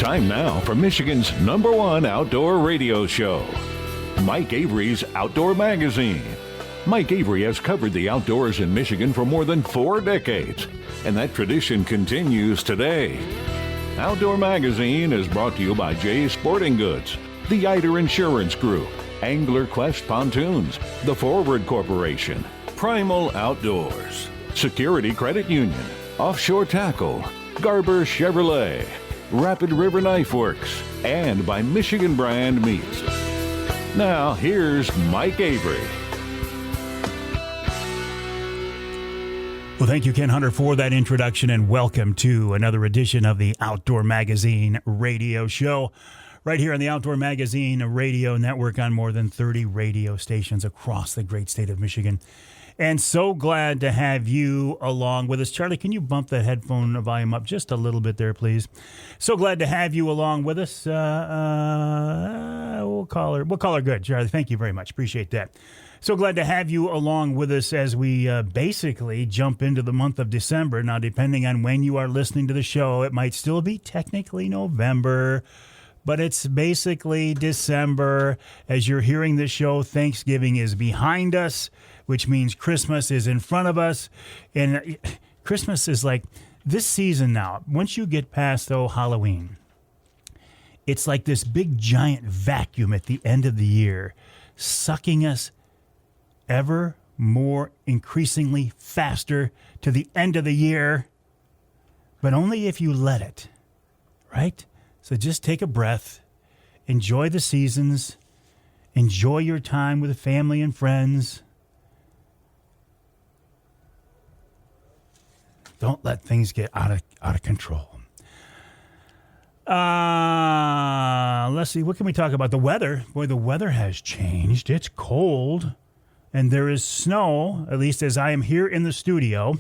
Time now for Michigan's #1 outdoor radio show, Mike Avery's Outdoor Magazine. Mike Avery has covered the outdoors in Michigan for more than 4 decades, and that tradition continues today. Outdoor Magazine is brought to you by Jay's Sporting Goods, the Eider Insurance Group, Angler Quest Pontoons, the Forward Corporation, Primal Outdoors, Security Credit Union, Offshore Tackle, Garber Chevrolet, Rapid River Knife Works, and by Michigan Brand Meats. Now, here's Mike Avery. Well, thank you, Ken Hunter, for that introduction, and welcome to another edition of the Outdoor Magazine radio show, right here on the Outdoor Magazine radio network on more than 30 radio stations across the great state of Michigan. And so glad to have you along with us. Charlie, can you bump that headphone volume up just a little bit there, please? So glad to have you along with us. We'll call her good, Charlie. Thank you very much. Appreciate that. So glad to have you along with us as we basically jump into the month of December. Now, depending on when you are listening to the show, it might still be technically November, but it's basically December. As you're hearing this show, Thanksgiving is behind us, which means Christmas is in front of us. And Christmas is like this season now. Once you get past, Halloween, it's like this big giant vacuum at the end of the year, sucking us ever more increasingly faster to the end of the year, but only if you let it, right? So just take a breath, enjoy the seasons, enjoy your time with family and friends. Don't let things get out of control. Let's see, what can we talk about? The weather. Boy, the weather has changed. It's cold, and there is snow, at least as I am here in the studio.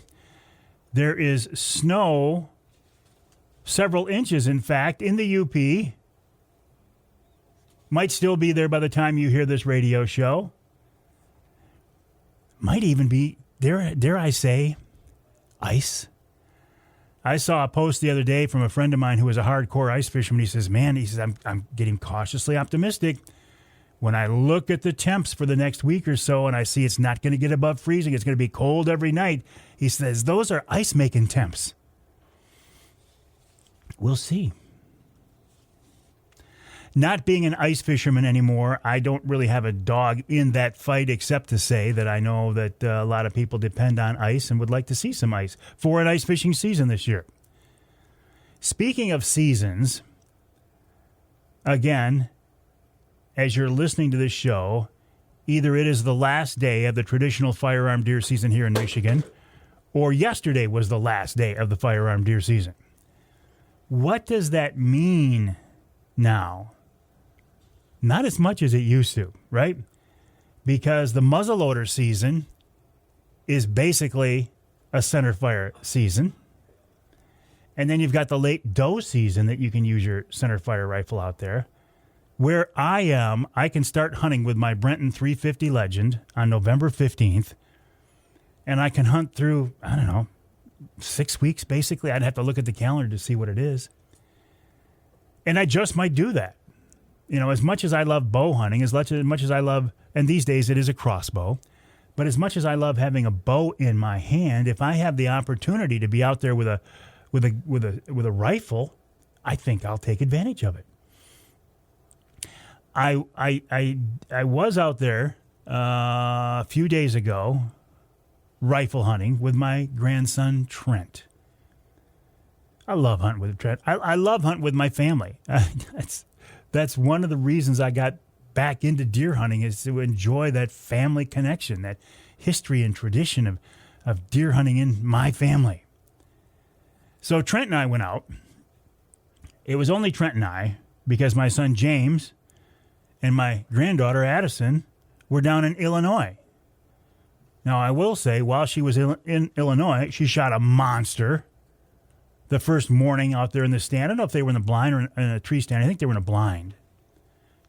There is snow, several inches, in fact, in the UP. Might still be there by the time you hear this radio show. Might even be, dare I say, ice. I saw a post the other day from a friend of mine who is a hardcore ice fisherman. He says, I'm getting cautiously optimistic. When I look at the temps for the next week or so and I see it's not going to get above freezing, it's going to be cold every night, he says, those are ice-making temps. We'll see. Not being an ice fisherman anymore, I don't really have a dog in that fight, except to say that I know that a lot of people depend on ice and would like to see some ice for an ice fishing season this year. Speaking of seasons, again, as you're listening to this show, either it is the last day of the traditional firearm deer season here in Michigan, or yesterday was the last day of the firearm deer season. What does that mean now? Not as much as it used to, right? Because the muzzleloader season is basically a center fire season. And then you've got the late doe season that you can use your center fire rifle out there. Where I am, I can start hunting with my Brenton 350 Legend on November 15th. And I can hunt through, 6 weeks basically. I'd have to look at the calendar to see what it is. And I just might do that. You know, as much as I love bow hunting, as much as I love, and these days it is a crossbow, but as much as I love having a bow in my hand, if I have the opportunity to be out there with a rifle, I think I'll take advantage of it. I was out there a few days ago, rifle hunting with my grandson Trent. I love hunting with Trent. I love hunting with my family. That's one of the reasons I got back into deer hunting, is to enjoy that family connection, that history and tradition of deer hunting in my family. So Trent and I went out. It was only Trent and I, because my son James and my granddaughter Addison were down in Illinois. Now, I will say, while she was in Illinois, she shot a monster the first morning out there in the stand. I don't know if they were in the blind or in a tree stand. I think they were in a blind.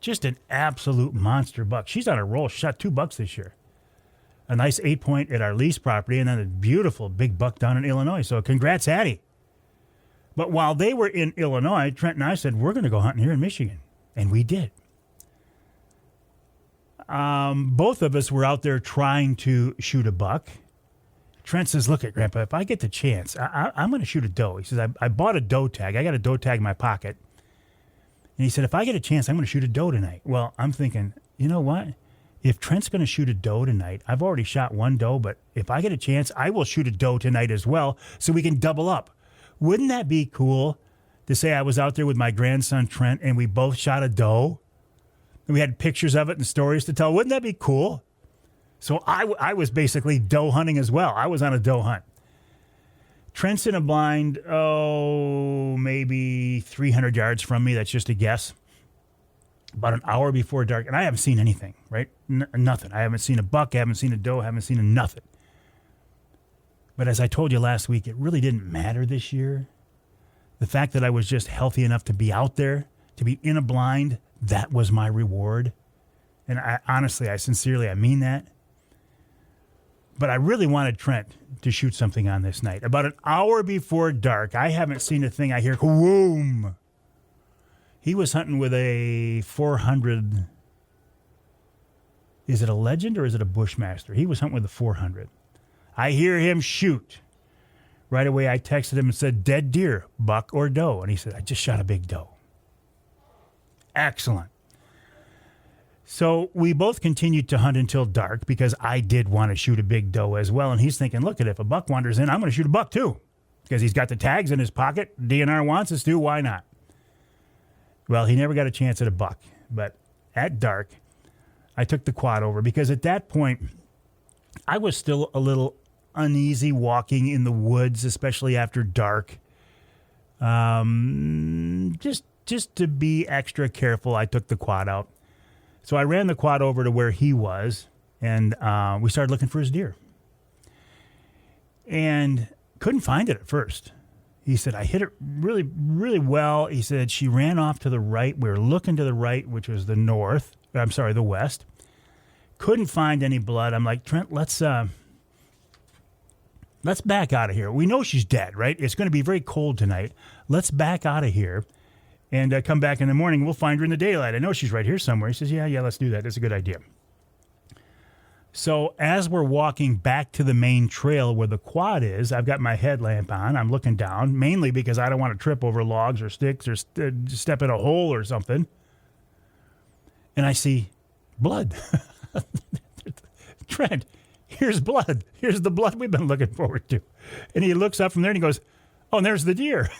Just an absolute monster buck. She's on a roll. She shot 2 bucks this year. A nice 8-point at our lease property, and then a beautiful big buck down in Illinois. So congrats, Addie. But while they were in Illinois, Trent and I said, we're going to go hunting here in Michigan. And we did. Both of us were out there trying to shoot a buck. Trent says, look, Grandpa, if I get the chance, I'm going to shoot a doe. He says, I bought a doe tag. I got a doe tag in my pocket. And he said, if I get a chance, I'm going to shoot a doe tonight. Well, I'm thinking, you know what? If Trent's going to shoot a doe tonight, I've already shot one doe, but if I get a chance, I will shoot a doe tonight as well so we can double up. Wouldn't that be cool to say I was out there with my grandson, Trent, and we both shot a doe? And we had pictures of it and stories to tell. Wouldn't that be cool? So I was basically doe hunting as well. I was on a doe hunt. Trent's in a blind, maybe 300 yards from me. That's just a guess. About an hour before dark. And I haven't seen anything, right? Nothing. I haven't seen a buck. I haven't seen a doe. I haven't seen nothing. But as I told you last week, it really didn't matter this year. The fact that I was just healthy enough to be out there, to be in a blind, that was my reward. And I sincerely, I mean that. But I really wanted Trent to shoot something on this night. About an hour before dark, I haven't seen a thing. I hear, whoom. He was hunting with a 400. Is it a Legend or is it a Bushmaster? He was hunting with a 400. I hear him shoot. Right away, I texted him and said, dead deer, buck or doe. And he said, I just shot a big doe. Excellent. So we both continued to hunt until dark because I did want to shoot a big doe as well. And he's thinking, look, if a buck wanders in, I'm going to shoot a buck too. Because he's got the tags in his pocket. DNR wants us to. Why not? Well, he never got a chance at a buck. But at dark, I took the quad over because at that point, I was still a little uneasy walking in the woods, especially after dark. Just to be extra careful, I took the quad out. So I ran the quad over to where he was, and we started looking for his deer. And couldn't find it at first. He said, I hit it really, really well. He said, she ran off to the right. We were looking to the right, which was the west. Couldn't find any blood. I'm like, Trent, let's back out of here. We know she's dead, right? It's going to be very cold tonight. Let's back out of here. And come back in the morning. We'll find her in the daylight. I know she's right here somewhere. He says, yeah, let's do that. That's a good idea. So as we're walking back to the main trail where the quad is, I've got my headlamp on. I'm looking down, mainly because I don't want to trip over logs or sticks or step in a hole or something. And I see blood. Trent, here's blood. Here's the blood we've been looking forward to. And he looks up from there and he goes, oh, and there's the deer.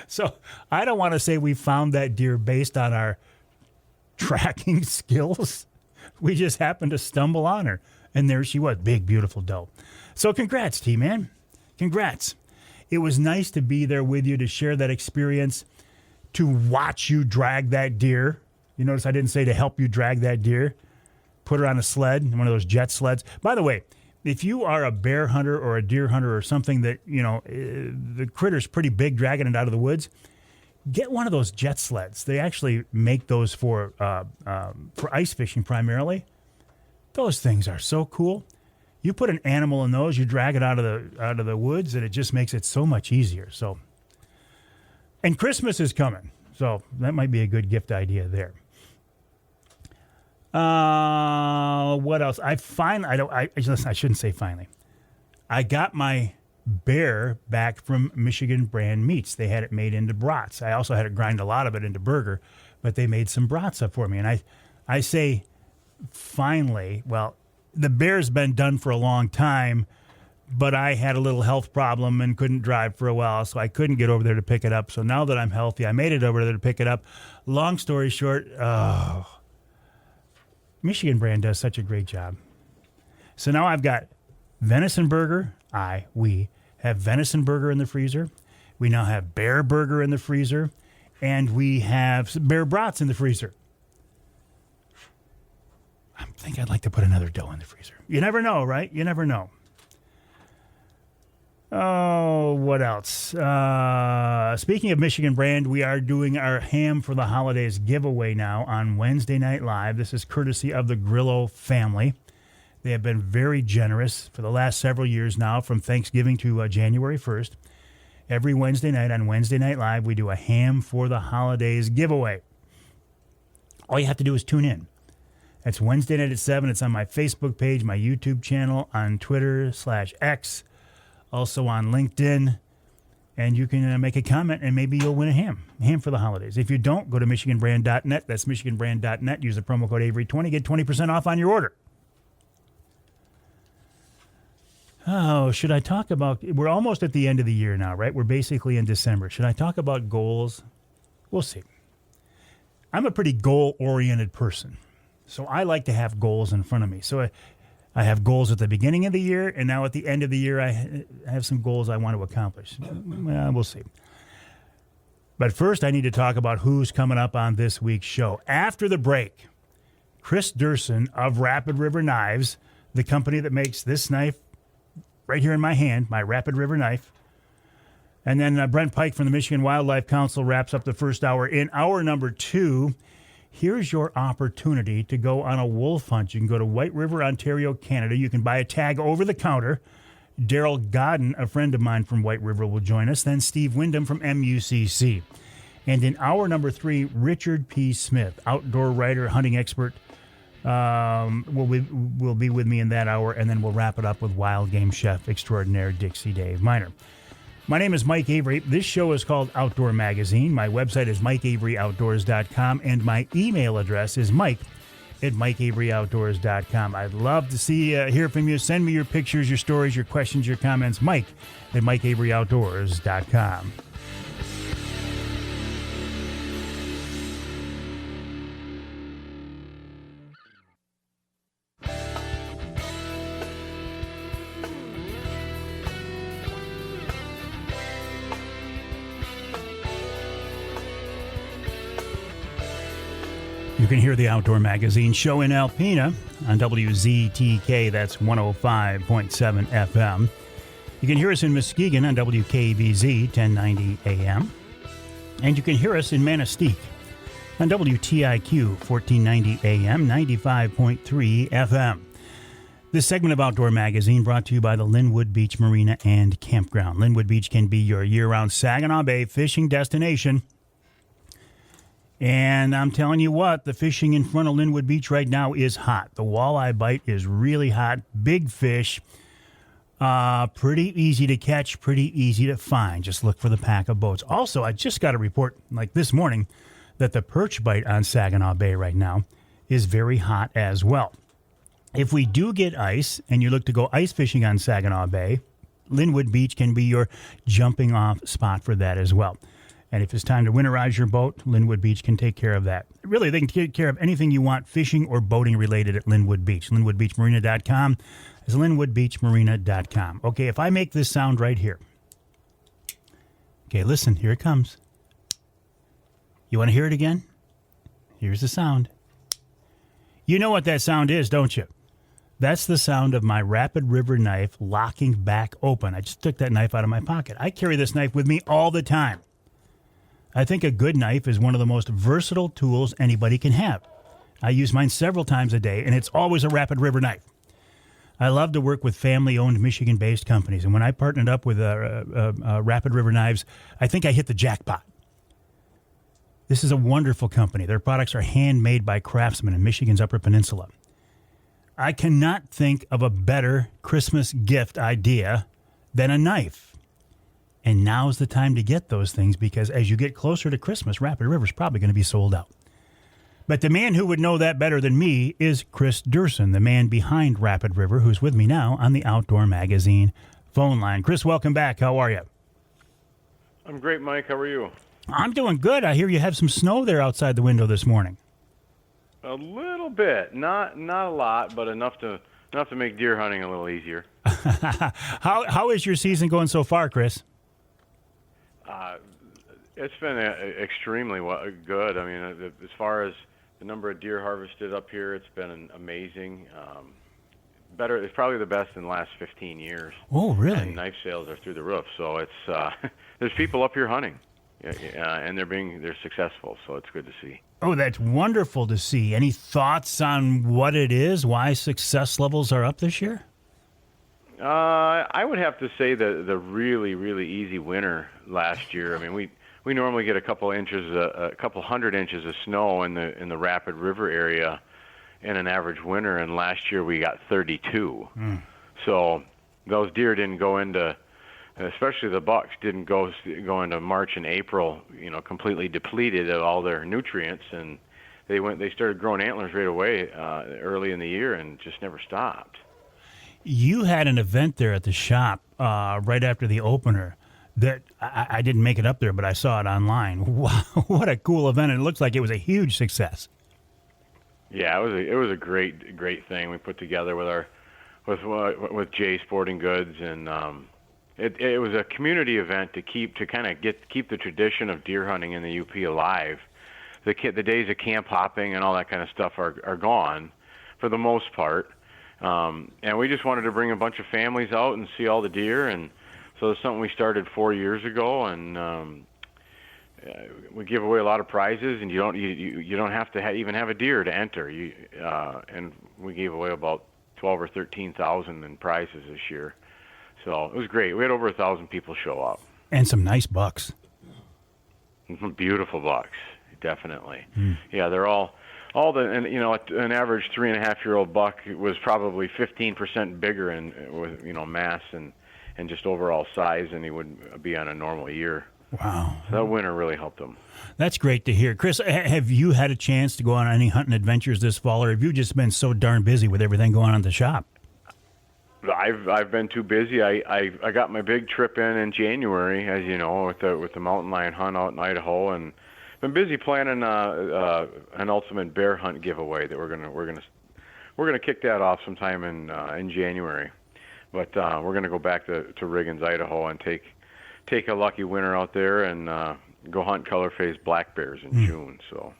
So I don't want to say we found that deer based on our tracking skills. We just happened to stumble on her. And there she was, big, beautiful doe. So congrats, T-Man. Congrats. It was nice to be there with you to share that experience, to watch you drag that deer. You notice I didn't say to help you drag that deer. Put her on a sled, one of those jet sleds. By the way, if you are a bear hunter or a deer hunter or something that, the critter's pretty big dragging it out of the woods, get one of those jet sleds. They actually make those for ice fishing primarily. Those things are so cool. You put an animal in those, you drag it out of the woods, and it just makes it so much easier. So, and Christmas is coming, so that might be a good gift idea there. What else? I shouldn't say finally. I got my bear back from Michigan Brand Meats. They had it made into brats. I also had to grind a lot of it into burger, but they made some brats up for me. And I say finally, well, the bear's been done for a long time, but I had a little health problem and couldn't drive for a while, so I couldn't get over there to pick it up. So now that I'm healthy, I made it over there to pick it up. Long story short, Michigan Brand does such a great job. So now I've got venison burger. We have venison burger in the freezer. We now have bear burger in the freezer. And we have bear brats in the freezer. I think I'd like to put another doe in the freezer. You never know, right? You never know. Oh, what else? Speaking of Michigan Brand, we are doing our Ham for the Holidays giveaway now on Wednesday Night Live. This is courtesy of the Grillo family. They have been very generous for the last several years now, from Thanksgiving to January 1st. Every Wednesday night on Wednesday Night Live, we do a Ham for the Holidays giveaway. All you have to do is tune in. That's Wednesday night at 7. It's on my Facebook page, my YouTube channel, on Twitter/X, also on LinkedIn. And you can make a comment, and maybe you'll win a ham for the holidays. If you don't, go to MichiganBrand.net. That's MichiganBrand.net. Use the promo code Avery20. Get 20% off on your order. Oh, should I talk about... We're almost at the end of the year now, right? We're basically in December. Should I talk about goals? We'll see. I'm a pretty goal-oriented person, so I like to have goals in front of me. So I have goals at the beginning of the year, and now at the end of the year, I have some goals I want to accomplish. Well, we'll see. But first, I need to talk about who's coming up on this week's show. After the break, Kris Duerson of Rapid River Knives, the company that makes this knife right here in my hand, my Rapid River knife. And then Brent Pike from the Michigan Wildlife Council wraps up the first hour. In hour number 2, here's your opportunity to go on a wolf hunt. You can go to White River, Ontario, Canada. You can buy a tag over the counter. Darryl Godin, a friend of mine from White River, will join us. Then Steve Windom from MUCC. And in hour number 3, Richard P. Smith, outdoor writer, hunting expert, will be with me in that hour. And then we'll wrap it up with wild game chef extraordinaire Dixie Dave Minar. My name is Mike Avery. This show is called Outdoor Magazine. My website is MikeAveryOutdoors.com, and my email address is Mike@MikeAveryOutdoors.com. I'd love to hear from you. Send me your pictures, your stories, your questions, your comments. Mike@MikeAveryOutdoors.com. You can hear the Outdoor Magazine show in Alpena on WZTK, that's 105.7 FM. You can hear us in Muskegon on WKBZ, 1090 AM. And you can hear us in Manistee on WTIQ, 1490 AM, 95.3 FM. This segment of Outdoor Magazine brought to you by the Linwood Beach Marina and Campground. Linwood Beach can be your year-round Saginaw Bay fishing destination. And I'm telling you what, the fishing in front of Linwood Beach right now is hot. The walleye bite is really hot. Big fish. Pretty easy to catch, pretty easy to find. Just look for the pack of boats. Also, I just got a report, like this morning, that the perch bite on Saginaw Bay right now is very hot as well. If we do get ice and you look to go ice fishing on Saginaw Bay, Linwood Beach can be your jumping off spot for that as well. And if it's time to winterize your boat, Linwood Beach can take care of that. Really, they can take care of anything you want fishing or boating related at Linwood Beach. LinwoodBeachMarina.com is LinwoodBeachMarina.com. Okay, if I make this sound right here. Okay, listen, here it comes. You want to hear it again? Here's the sound. You know what that sound is, don't you? That's the sound of my Rapid River knife locking back open. I just took that knife out of my pocket. I carry this knife with me all the time. I think a good knife is one of the most versatile tools anybody can have. I use mine several times a day, and it's always a Rapid River knife. I love to work with family-owned Michigan-based companies, and when I partnered up with Rapid River Knives, I think I hit the jackpot. This is a wonderful company. Their products are handmade by craftsmen in Michigan's Upper Peninsula. I cannot think of a better Christmas gift idea than a knife. And now's the time to get those things because as you get closer to Christmas, Rapid River's probably going to be sold out. But the man who would know that better than me is Kris Duerson, the man behind Rapid River, who's with me now on the Outdoor Magazine phone line. Kris, welcome back. How are you? I'm great, Mike. How are you? I'm doing good. I hear you have some snow there outside the window this morning. A little bit, not a lot, but enough to make deer hunting a little easier. How is your season going so far, Kris? It's been extremely good. I mean, as far as the number of deer harvested up here, it's been amazing. Better, it's probably the best in the last 15 years. Oh, really? And knife sales are through the roof. So it's there's people up here hunting, and they're successful. So it's good to see. Oh, that's wonderful to see. Any thoughts on what it is? Why success levels are up this year? I would have to say the really, really easy winter last year. I mean, we normally get a couple hundred inches of snow in the Rapid River area in an average winter, and last year we got 32. So those deer didn't go into, especially the bucks, didn't go into March and April, completely depleted of all their nutrients, and they started growing antlers right away early in the year and just never stopped. You had an event there at the shop right after the opener that I didn't make it up there, but I saw it online. Wow, what a cool event. And it looks like it was a huge success. Yeah, it was a great thing we put together with Jay Sporting Goods, and it was a community event to keep the tradition of deer hunting in the UP alive. The days of camp hopping and all that kind of stuff are gone for the most part. And we just wanted to bring a bunch of families out and see all the deer, and so it's something we started 4 years ago, and we give away a lot of prizes, and you don't have to even have a deer to enter. And we gave away about 12 or 13,000 in prizes this year, so it was great. We had over 1,000 people show up, and some nice bucks. Beautiful bucks, definitely. Yeah, they're all an average 3.5-year-old buck was probably 15% bigger with mass and just overall size than he would be on a normal year. Wow. So that winter really helped them. That's great to hear. Kris, have you had a chance to go on any hunting adventures this fall, or have you just been so darn busy with everything going on at the shop? I've been too busy. I got my big trip in January, as you know, with the mountain lion hunt out in Idaho, and been busy planning an ultimate bear hunt giveaway that we're gonna kick that off sometime in January. But we're gonna go back to Riggins, Idaho, and take a lucky winner out there and go hunt color-phased black bears in June. So,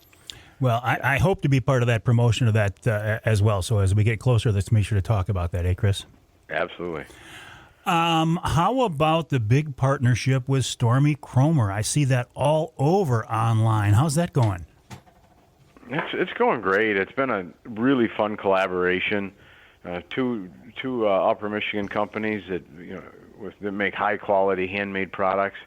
well, I hope to be part of that promotion of that as well. So as we get closer, let's make sure to talk about that, Kris? Absolutely. How about the big partnership with Stormy Cromer? I see that all over online. How's that going? It's going great. It's been a really fun collaboration. Two Upper Michigan companies that make high quality handmade products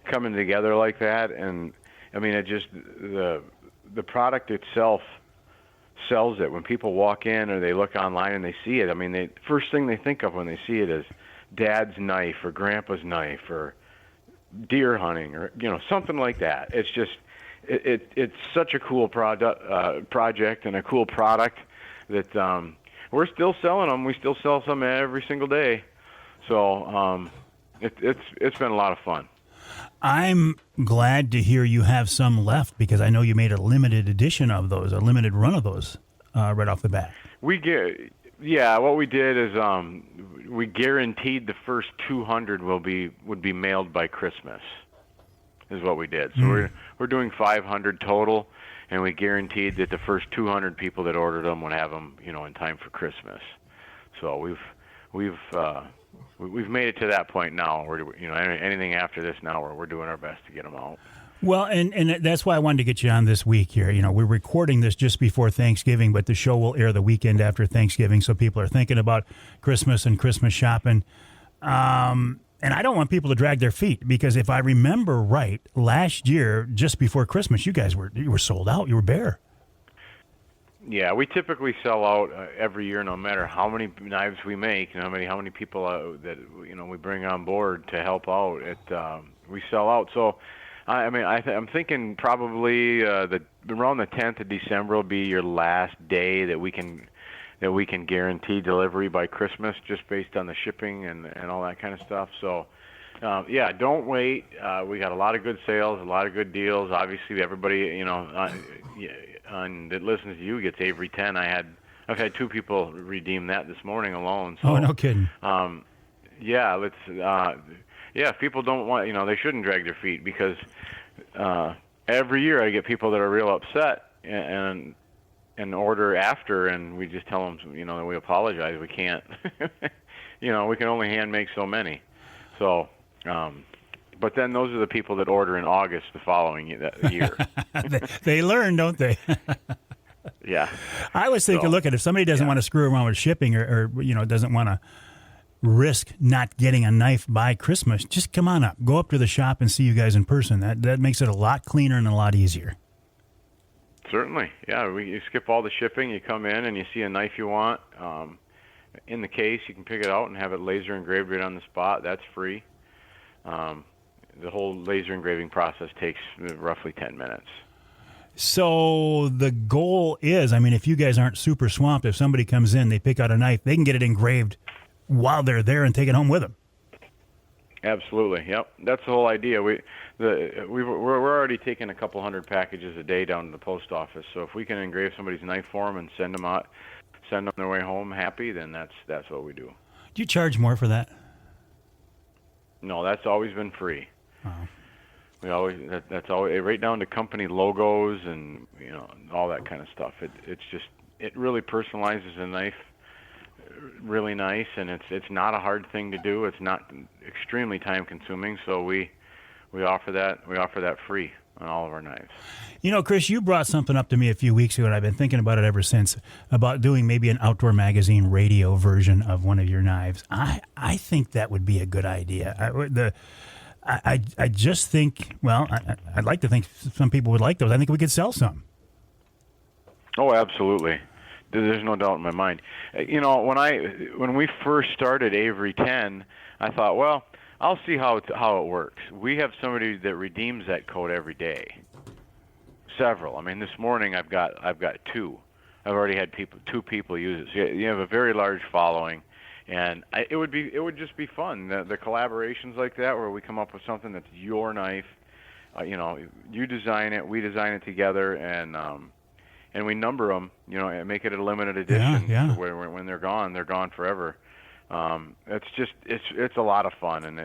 coming together like that, and I mean the product itself sells it. When people walk in or they look online and they see it, I mean, the first thing they think of when they see it is Dad's knife or Grandpa's knife or deer hunting or something like that. It's just it's such a cool project and a cool product that we're still selling them. We still sell some every single day. So it's been a lot of fun. I'm glad to hear you have some left because I know you made a limited edition of those, a limited run of those right off the bat. What we did is we guaranteed the first 200 would be mailed by Christmas, is what we did. So we're doing 500 total, and we guaranteed that the first 200 people that ordered them would have them, in time for Christmas. So we've made it to that point now. Anything after this now, we're doing our best to get them out. Well, and that's why I wanted to get you on this week here. We're recording this just before Thanksgiving, but the show will air the weekend after Thanksgiving, so people are thinking about Christmas and Christmas shopping. And I don't want people to drag their feet because if I remember right, last year, just before Christmas, you guys were sold out. You were bare. Yeah, we typically sell out every year, no matter how many knives we make, how many people that we bring on board to help out. We sell out. So, I'm thinking probably around the 10th of December will be your last day that we can guarantee delivery by Christmas, just based on the shipping and all that kind of stuff. So, don't wait. We got a lot of good sales, a lot of good deals. Obviously, everybody that listens to you gets Avery 10. I've had 2 people redeem that this morning alone. So, oh, no kidding. If people don't want, they shouldn't drag their feet because every year I get people that are real upset and order after, and we just tell them, that we apologize. We can't, we can only hand make so many. So, but then those are the people that order in August the following year. They learn, don't they? Yeah. I was thinking, look, if somebody doesn't want to screw around with shipping or doesn't want to, risk not getting a knife by Christmas, just come on up. Go up to the shop and see you guys in person. That makes it a lot cleaner and a lot easier. Certainly. Yeah, you skip all the shipping. You come in and you see a knife you want. In the case, you can pick it out and have it laser engraved right on the spot. That's free. The whole laser engraving process takes roughly 10 minutes. So the goal is, I mean, if you guys aren't super swamped, if somebody comes in, they pick out a knife, they can get it engraved while they're there and take it home with them. Absolutely. Yep. That's the whole idea. We're already taking a couple hundred packages a day down to the post office. So if we can engrave somebody's knife for them and send them on their way home happy, then that's what we do. Do you charge more for that? No, that's always been free. Oh. That's always right down to company logos and all that kind of stuff. It really personalizes a knife really nice, and it's not a hard thing to do. It's not extremely time consuming, so we offer that free on all of our knives. Chris, you brought something up to me a few weeks ago, and I've been thinking about it ever since, about doing maybe an Outdoor Magazine radio version of one of your knives. I think that would be a good idea. I just think, well, I'd like to think some people would like those. I think we could sell some. Oh, absolutely. There's no doubt in my mind. When we first started Avery 10, I thought, well, I'll see how it works. We have somebody that redeems that code every day. Several. I mean, this morning I've got two. I've already had two people use it. So you have a very large following, and it would just be fun. The collaborations like that, where we come up with something that's your knife. You design it, we design it together, and we number them, and make it a limited edition. Yeah. Where when they're gone forever. It's a lot of fun, and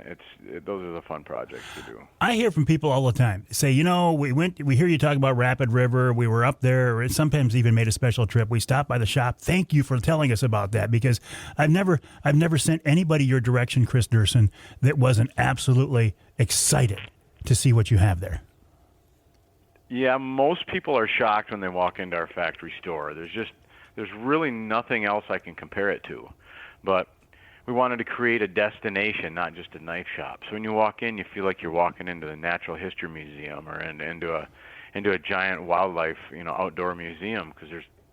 those are the fun projects to do. I hear from people all the time say, we hear you talk about Rapid River. We were up there, or sometimes even made a special trip. We stopped by the shop. Thank you for telling us about that, because I've never sent anybody your direction, Kris Duerson, that wasn't absolutely excited to see what you have there. Yeah, most people are shocked when they walk into our factory store. There's really nothing else I can compare it to. But we wanted to create a destination, not just a knife shop. So when you walk in, you feel like you're walking into the Natural History Museum or into a giant wildlife, outdoor museum, because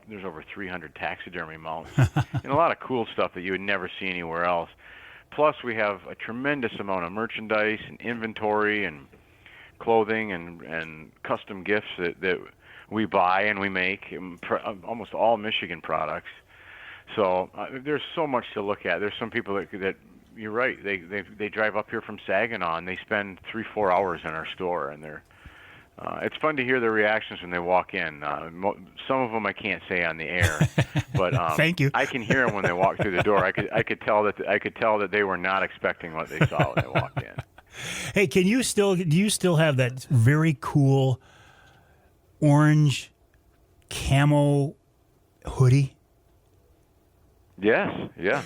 there's over 300 taxidermy mounts and a lot of cool stuff that you would never see anywhere else. Plus, we have a tremendous amount of merchandise and inventory and clothing and custom gifts that we buy and we make, almost all Michigan products. So there's so much to look at. There's some people that you're right. They drive up here from Saginaw and they spend 3-4 hours in our store, and it's fun to hear their reactions when they walk in. Some of them I can't say on the air, but thank you. I can hear them when they walk through the door. I could tell that they were not expecting what they saw when they walked in. Hey, do you still have that very cool orange camo hoodie? Yes, yeah.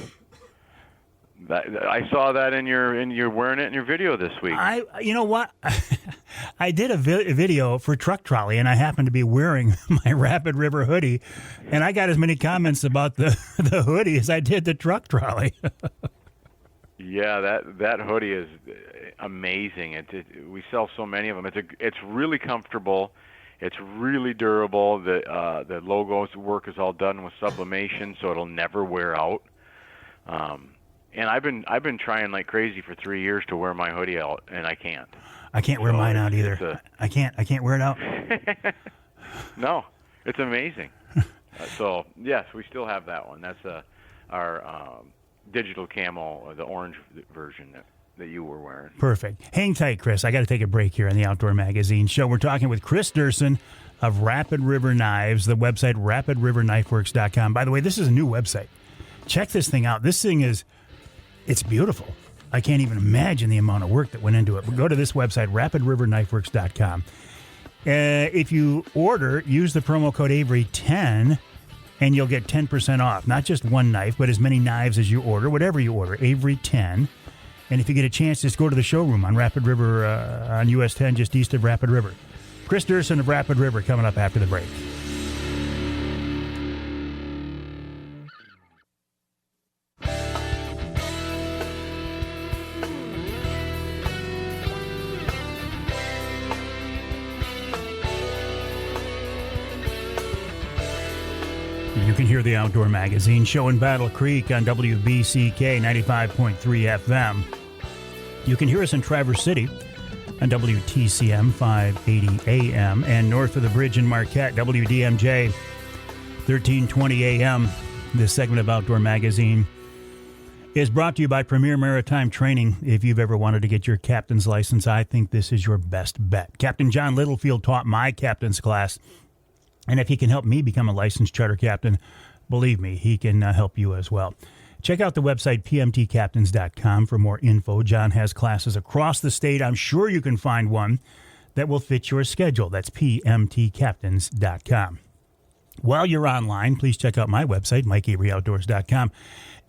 I saw that in you're wearing it in your video this week. You know what? I did a video for Truck Trolley, and I happened to be wearing my Rapid River hoodie, and I got as many comments about the hoodie as I did the Truck Trolley. Yeah, that hoodie is amazing. We sell so many of them. It's really comfortable. It's really durable. The logo's work is all done with sublimation, so it'll never wear out. And I've been trying like crazy for 3 years to wear my hoodie out, and I can't. I can't wear mine out either. I can't wear it out. No, it's amazing. So yes, we still have that one. That's our digital camo, the orange version that you were wearing. Perfect. Hang tight, Kris. I got to take a break here on the Outdoor Magazine Show. We're talking with Kris Duerson of Rapid River Knives, the website rapidriverknifeworks.com. By the way, this is a new website. Check this thing out. This thing it's beautiful. I can't even imagine the amount of work that went into it. But go to this website, rapidriverknifeworks.com. If you order, use the promo code Avery10, and you'll get 10% off. Not just one knife, but as many knives as you order, whatever you order, Avery10. And if you get a chance, just go to the showroom on Rapid River, on US 10, just east of Rapid River. Kris Duerson of Rapid River coming up after the break. hear the Outdoor Magazine show in Battle Creek on WBCK 95.3 FM. You can hear us in Traverse City on WTCM 580 AM and north of the bridge in Marquette, WDMJ 1320 AM. This segment of Outdoor Magazine is brought to you by Premier Maritime Training. If you've ever wanted to get your captain's license, I think this is your best bet. Captain John Littlefield taught my captain's class, and if he can help me become a licensed charter captain, believe me, he can help you as well. Check out the website, pmtcaptains.com, for more info. John has classes across the state. I'm sure you can find one that will fit your schedule. That's pmtcaptains.com. While you're online, please check out my website, MikeAveryOutdoors.com,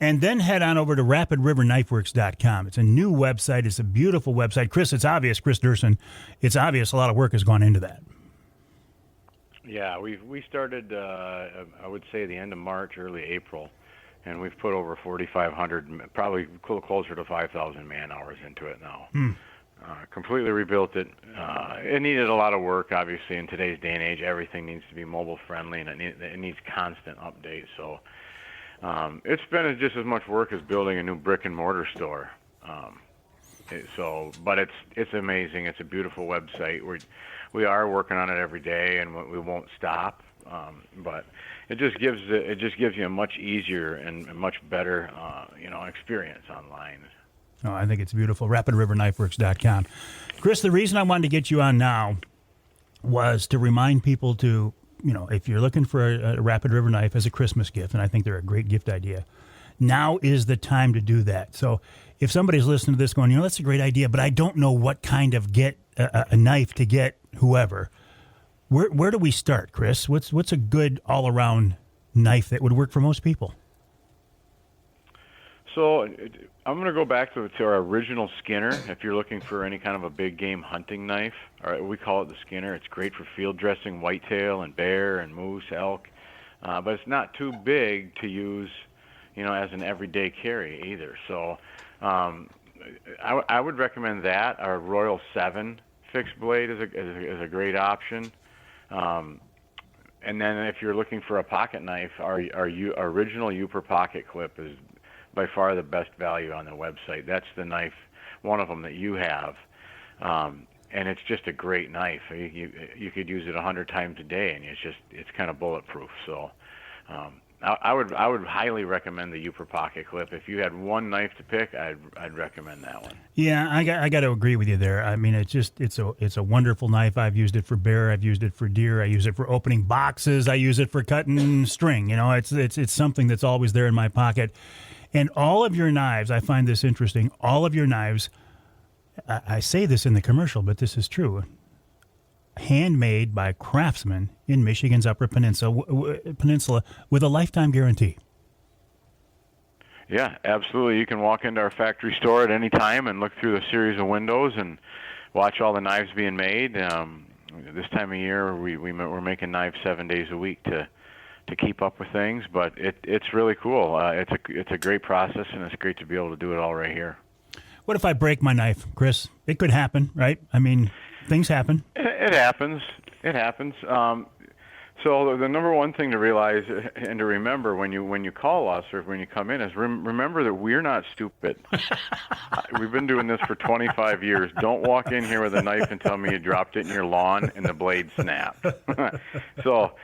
and then head on over to RapidRiverKnifeWorks.com. It's a new website. It's a beautiful website. Chris, it's obvious, Kris Duerson, it's obvious a lot of work has gone into that. Yeah, we started, I would say, the end of March, early April, and we've put over 4,500, probably closer to 5,000 man-hours into it now. Completely rebuilt it. It needed a lot of work, obviously. In today's day and age, everything needs to be mobile-friendly, and it needs constant updates. So it's been just as much work as building a new brick-and-mortar store. But it's amazing. It's a beautiful website. We are working on it every day, and we won't stop. But it just gives you a much easier and a much better experience online. Oh, I think it's beautiful. RapidRiverKnifeWorks.com. Chris, the reason I wanted to get you on now was to remind people to, if you're looking for a Rapid River knife as a Christmas gift, and I think they're a great gift idea, now is the time to do that. So if somebody's listening to this going, that's a great idea, but I don't know what kind of a knife to get whoever, where do we start, Chris? What's a good all-around knife that would work for most people? So I'm going to go back to our original Skinner. If you're looking for any kind of a big game hunting knife, we call it the Skinner. It's great for field dressing whitetail and bear and moose, elk, but it's not too big to use, as an everyday carry either. So I would recommend that. Our Royal 7 fixed blade is a great option. And then if you're looking for a pocket knife, our original Uper pocket clip is by far the best value on the website. That's the knife, one of them that you have, and it's just a great knife. You could use it 100 times a day, and it's kind of bulletproof. So I would highly recommend the Uper pocket clip. If you had one knife to pick, I'd recommend that one. Yeah, I got to agree with you there. I mean, it's a wonderful knife. I've used it for bear. I've used it for deer. I use it for opening boxes. I use it for cutting string. It's something that's always there in my pocket. And all of your knives, I find this interesting, all of your knives, I say this in the commercial, but this is true, handmade by craftsmen in Michigan's Upper Peninsula with a lifetime guarantee. Yeah, absolutely. You can walk into our factory store at any time and look through a series of windows and watch all the knives being made. This time of year, we're making knives 7 days a week to keep up with things, but it's really cool. It's a great process, and it's great to be able to do it all right here. What if I break my knife, Chris? It could happen, right? I mean, things happen. It happens. It happens. So the number one thing to realize and to remember when you call us or when you come in is remember that we're not stupid. We've been doing this for 25 years. Don't walk in here with a knife and tell me you dropped it in your lawn and the blade snapped. So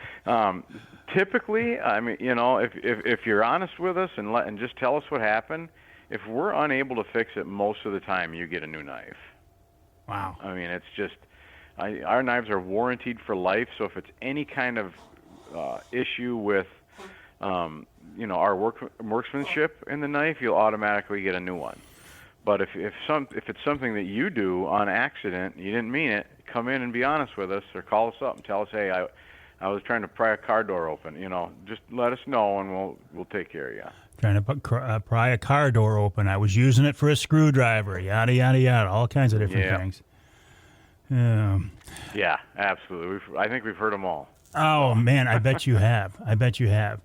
typically, I mean, if you're honest with us and just tell us what happened, if we're unable to fix it most of the time, you get a new knife. Wow. I mean, it's just our knives are warranted for life. So if it's any kind of issue with our workmanship in the knife, you'll automatically get a new one. But if it's something that you do on accident, you didn't mean it, come in and be honest with us, or call us up and tell us, hey, I was trying to pry a car door open. Just let us know and we'll take care of you. Trying to pry a car door open. I was using it for a screwdriver. Yada yada yada. All kinds of different things. Yeah, absolutely. I think we've heard them all. Oh man, I bet you have. I bet you have.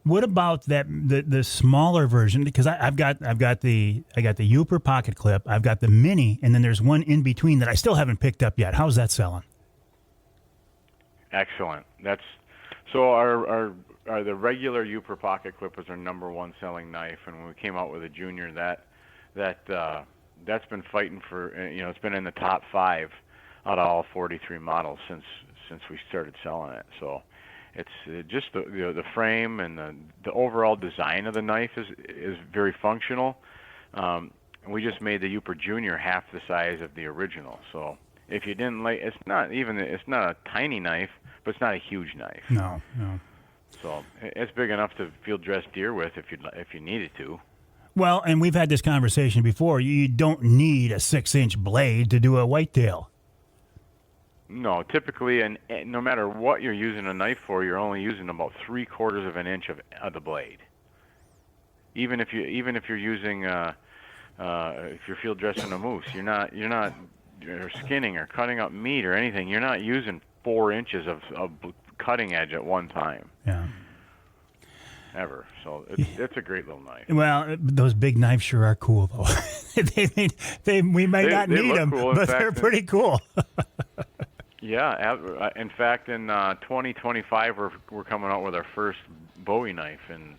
What about the smaller version? Because I've got the Uper pocket clip. I've got the mini, and then there's one in between that I still haven't picked up yet. How's that selling? Excellent. So our the regular Uper pocket clip was our number one selling knife, and when we came out with a junior, that's been fighting for, it's been in the top 5 out of all 43 models since we started selling it. So it's just the frame and the overall design of the knife is very functional. We just made the Uper Junior half the size of the original. So if you didn't like, it's not a tiny knife, but it's not a huge knife. No. So it's big enough to field dress deer with if you needed to. Well, and we've had this conversation before. You don't need a 6-inch blade to do a whitetail. No, typically, and no matter what you're using a knife for, you're only using about 3/4 of an inch of the blade. Even if you're using if you're field dressing a moose, you're not or skinning or cutting up meat or anything. You're not using 4 inches of cutting edge at one time. Yeah. Ever. So it's a great little knife. Well, those big knives sure are cool, though. We might not need them, cool. but they're pretty cool. Yeah. In fact, in 2025, we're coming out with our first Bowie knife in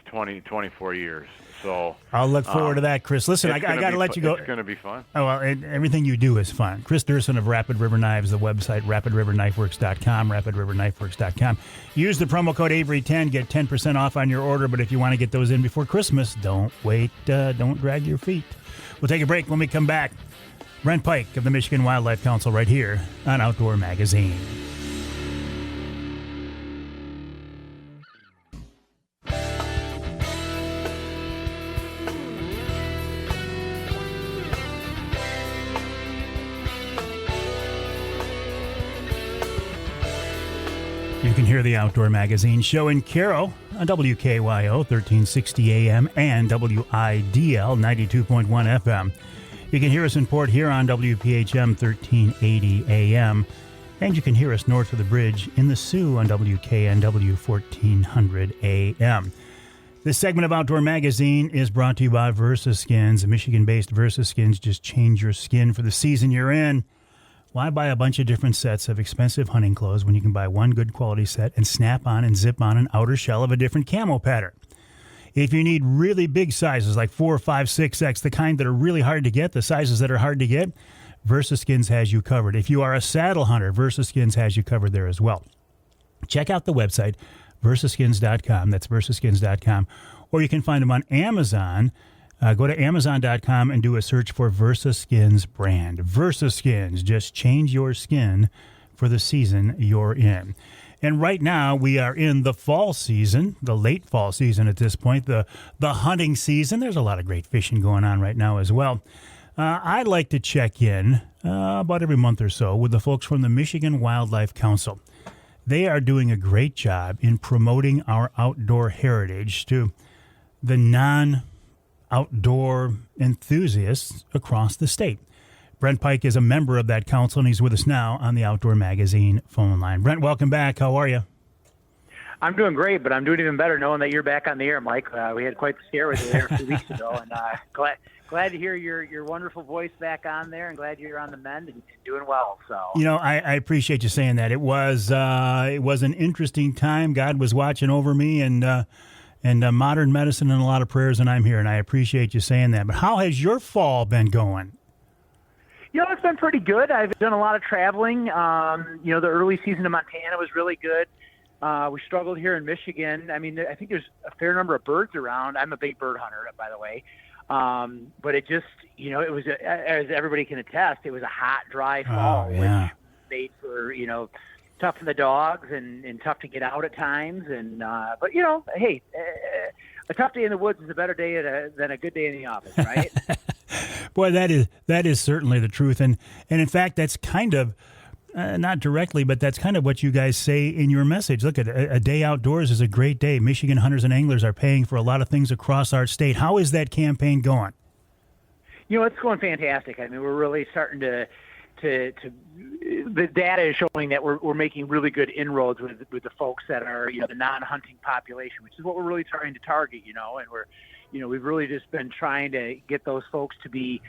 24 years. So I'll look forward to that, Kris. Listen, I got to let you go. It's going to be fun. Oh, well, everything you do is fun. Kris Duerson of Rapid River Knives, the website, rapidriverknifeworks.com, rapidriverknifeworks.com. Use the promo code Avery10, get 10% off on your order, but if you want to get those in before Christmas, don't wait. Don't drag your feet. We'll take a break. When we come back, Brent Pike of the Michigan Wildlife Council right here on Outdoor Magazine. You can hear the Outdoor Magazine show in Caro on WKYO 1360 AM and WIDL 92.1 FM. You can hear us in Port Huron, WPHM 1380 AM. And you can hear us north of the bridge in the Sioux on WKNW 1400 AM. This segment of Outdoor Magazine is brought to you by VersaSkins. Michigan-based VersaSkins just change your skin for the season you're in. Why buy a bunch of different sets of expensive hunting clothes when you can buy one good quality set and snap on and zip on an outer shell of a different camo pattern? If you need really big sizes like 4, 5, 6X, the kind that are really hard to get, the sizes that are hard to get, VersaSkins has you covered. If you are a saddle hunter, VersaSkins has you covered there as well. Check out the website, versaskins.com. That's versaskins.com. Or you can find them on Amazon. Go to Amazon.com and do a search for VersaSkins brand. VersaSkins, just change your skin for the season you're in. And right now we are in the fall season, the late fall season at this point, the hunting season. There's a lot of great fishing going on right now as well. I like to check in about every month or so with the folks from the Michigan Wildlife Council. They are doing a great job in promoting our outdoor heritage to the non-outdoor enthusiasts across the state. Brent Pike is a member of that council, and he's with us now on the Outdoor Magazine phone line. Brent, welcome back. How are you? I'm doing great, but I'm doing even better knowing that you're back on the air, Mike. We had quite the scare with you there a few weeks ago, and glad to hear your wonderful voice back on there, and glad you're on the mend and doing well. So I appreciate you saying that. It was an interesting time. God was watching over me, and modern medicine and a lot of prayers, and I'm here, and I appreciate you saying that. But how has your fall been going? It's been pretty good. I've done a lot of traveling. The early season in Montana was really good. We struggled here in Michigan. I mean, I think there's a fair number of birds around. I'm a big bird hunter, by the way. But it just, it was, as everybody can attest, it was a hot, dry fall, which made for, tough for the dogs and tough to get out at times. But hey, a tough day in the woods is a better day than a good day in the office, right? Boy, that is certainly the truth. And in fact, that's kind of, not directly, but that's kind of what you guys say in your message. Look, a day outdoors is a great day. Michigan hunters and anglers are paying for a lot of things across our state. How is that campaign going? It's going fantastic. I mean, we're really starting to the data is showing that we're making really good inroads with the folks that are, the non-hunting population, which is what we're really trying to target, and we've really just been trying to get those folks to be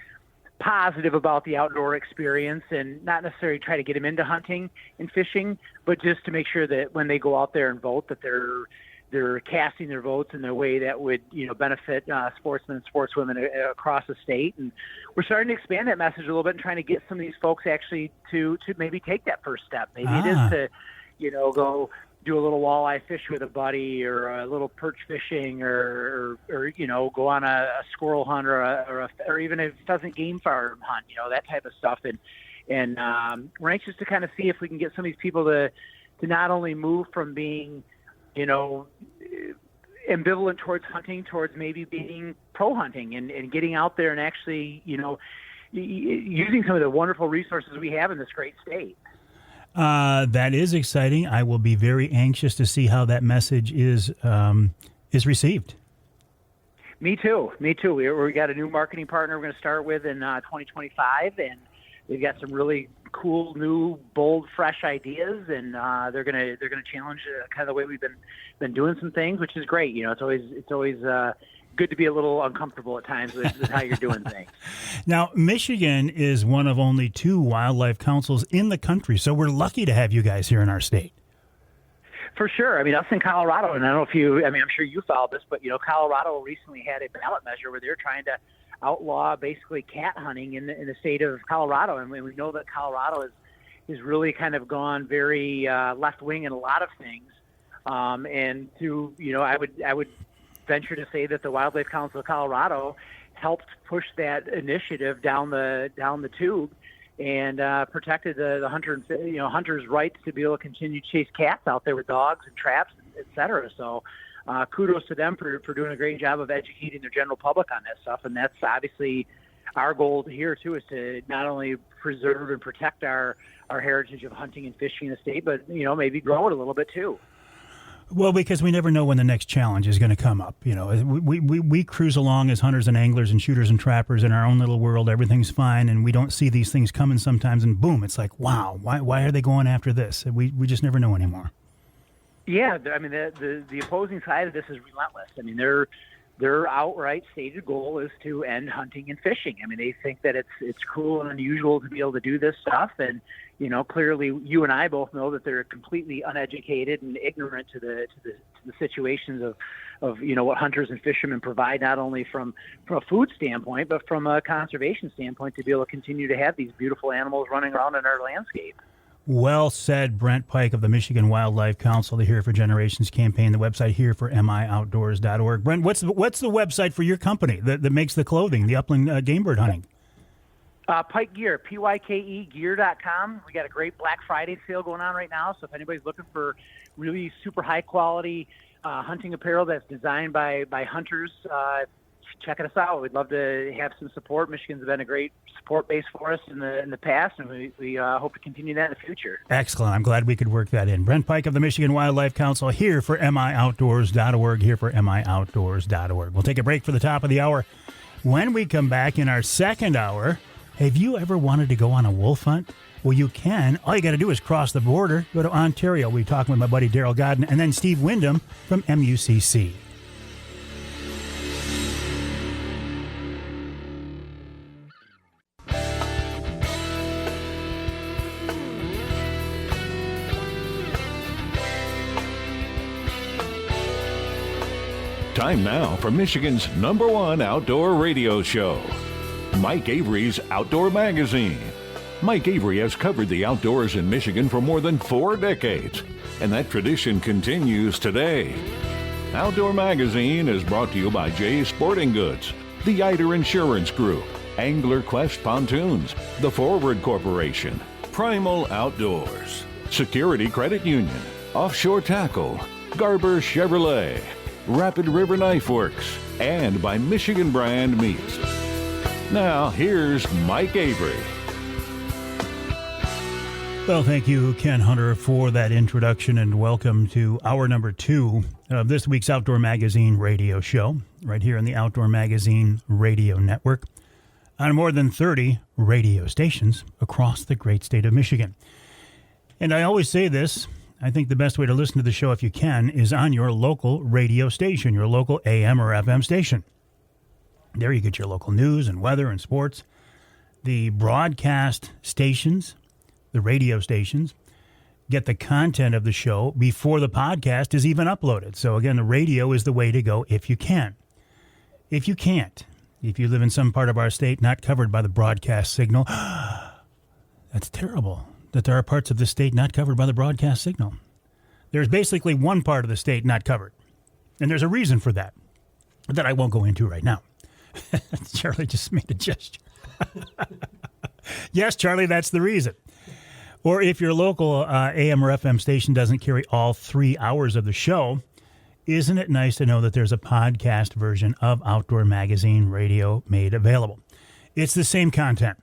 positive about the outdoor experience and not necessarily try to get them into hunting and fishing, but just to make sure that when they go out there and vote, that they're casting their votes in a way that would, benefit sportsmen and sportswomen across the state. And we're starting to expand that message a little bit and trying to get some of these folks actually to maybe take that first step. Maybe it is to, go do a little walleye fish with a buddy, or a little perch fishing, or go on a squirrel hunt, or even a pheasant game farm hunt, that type of stuff. And we're anxious to kind of see if we can get some of these people to not only move from being, ambivalent towards hunting, towards maybe being pro hunting and getting out there and actually, using some of the wonderful resources we have in this great state. That is exciting. I will be very anxious to see how that message is received. Me too. We got a new marketing partner we're going to start with in 2025, and they've got some really cool, new, bold, fresh ideas, and they're gonna challenge kind of the way we've been doing some things, which is great. It's always good to be a little uncomfortable at times with how you're doing things. Now, Michigan is one of only 2 wildlife councils in the country, so we're lucky to have you guys here in our state. For sure. I mean, us in Colorado, and I don't know if I'm sure you followed this, but Colorado recently had a ballot measure where they're trying to outlaw basically cat hunting in the state of Colorado, and we know that Colorado is really kind of gone very left wing in a lot of things, and I would venture to say that the Wildlife Council of Colorado helped push that initiative down the tube and protected the hunters' rights to be able to continue to chase cats out there with dogs and traps, et cetera. So kudos to them for doing a great job of educating the general public on that stuff. And that's obviously our goal here, too, is to not only preserve and protect our heritage of hunting and fishing in the state, but, maybe grow it a little bit, too. Well, because we never know when the next challenge is going to come up. We cruise along as hunters and anglers and shooters and trappers in our own little world. Everything's fine, and we don't see these things coming sometimes, and boom, it's like, wow, why are they going after this? We just never know anymore. Yeah, I mean, the opposing side of this is relentless. I mean, their outright stated goal is to end hunting and fishing. I mean, they think that it's cruel and unusual to be able to do this stuff, and clearly you and I both know that they're completely uneducated and ignorant to the situations of what hunters and fishermen provide, not only from a food standpoint, but from a conservation standpoint, to be able to continue to have these beautiful animals running around in our landscape. Well said, Brent Pike of the Michigan Wildlife Council, the Here for Generations campaign, the website hereformioutdoors.org. Brent, what's the website for your company that makes the clothing, the upland game bird hunting? Pike Gear, Pyke gear.com. We got a great Black Friday sale going on right now, so if anybody's looking for really super high quality hunting apparel that's designed by hunters, check us out. We'd love to have some support. Michigan's been a great support base for us in the past, and we hope to continue that in the future. Excellent. I'm glad we could work that in. Brent Pike of the Michigan Wildlife Council, here for MIOutdoors.org, here for MIOutdoors.org. We'll take a break for the top of the hour. When we come back in our second hour, have you ever wanted to go on a wolf hunt? Well, you can. All you got to do is cross the border, go to Ontario. We're talking with my buddy Darryl Godin, and then Steve Windom from MUCC. Time now for Michigan's #1 outdoor radio show, Mike Avery's Outdoor Magazine. Mike Avery has covered the outdoors in Michigan for more than 4 decades, and that tradition continues today. Outdoor Magazine is brought to you by Jay's Sporting Goods, the Eider Insurance Group, Angler Quest Pontoons, the Forward Corporation, Primal Outdoors, Security Credit Union, Offshore Tackle, Garber Chevrolet, Rapid River Knife Works, and by Michigan Brand Meats. Now, here's Mike Avery. Well, thank you, Ken Hunter, for that introduction, and welcome to hour number 2 of this week's Outdoor Magazine radio show, right here on the Outdoor Magazine Radio Network, on more than 30 radio stations across the great state of Michigan. And I always say this, I think the best way to listen to the show, if you can, is on your local radio station, your local AM or FM station. There you get your local news and weather and sports. the broadcast stations, the radio stations, get the content of the show before the podcast is even uploaded. So again, the radio is the way to go if you can. If you can't, if you live in some part of our state not covered by the broadcast signal, that's terrible that there are parts of the state not covered by the broadcast signal. There's basically one part of the state not covered, and there's a reason for that I won't go into right now. Charlie just made a gesture. Yes, Charlie, that's the reason. Or if your local AM or FM station doesn't carry all 3 hours of the show, isn't it nice to know that there's a podcast version of Outdoor Magazine Radio made available? It's the same content.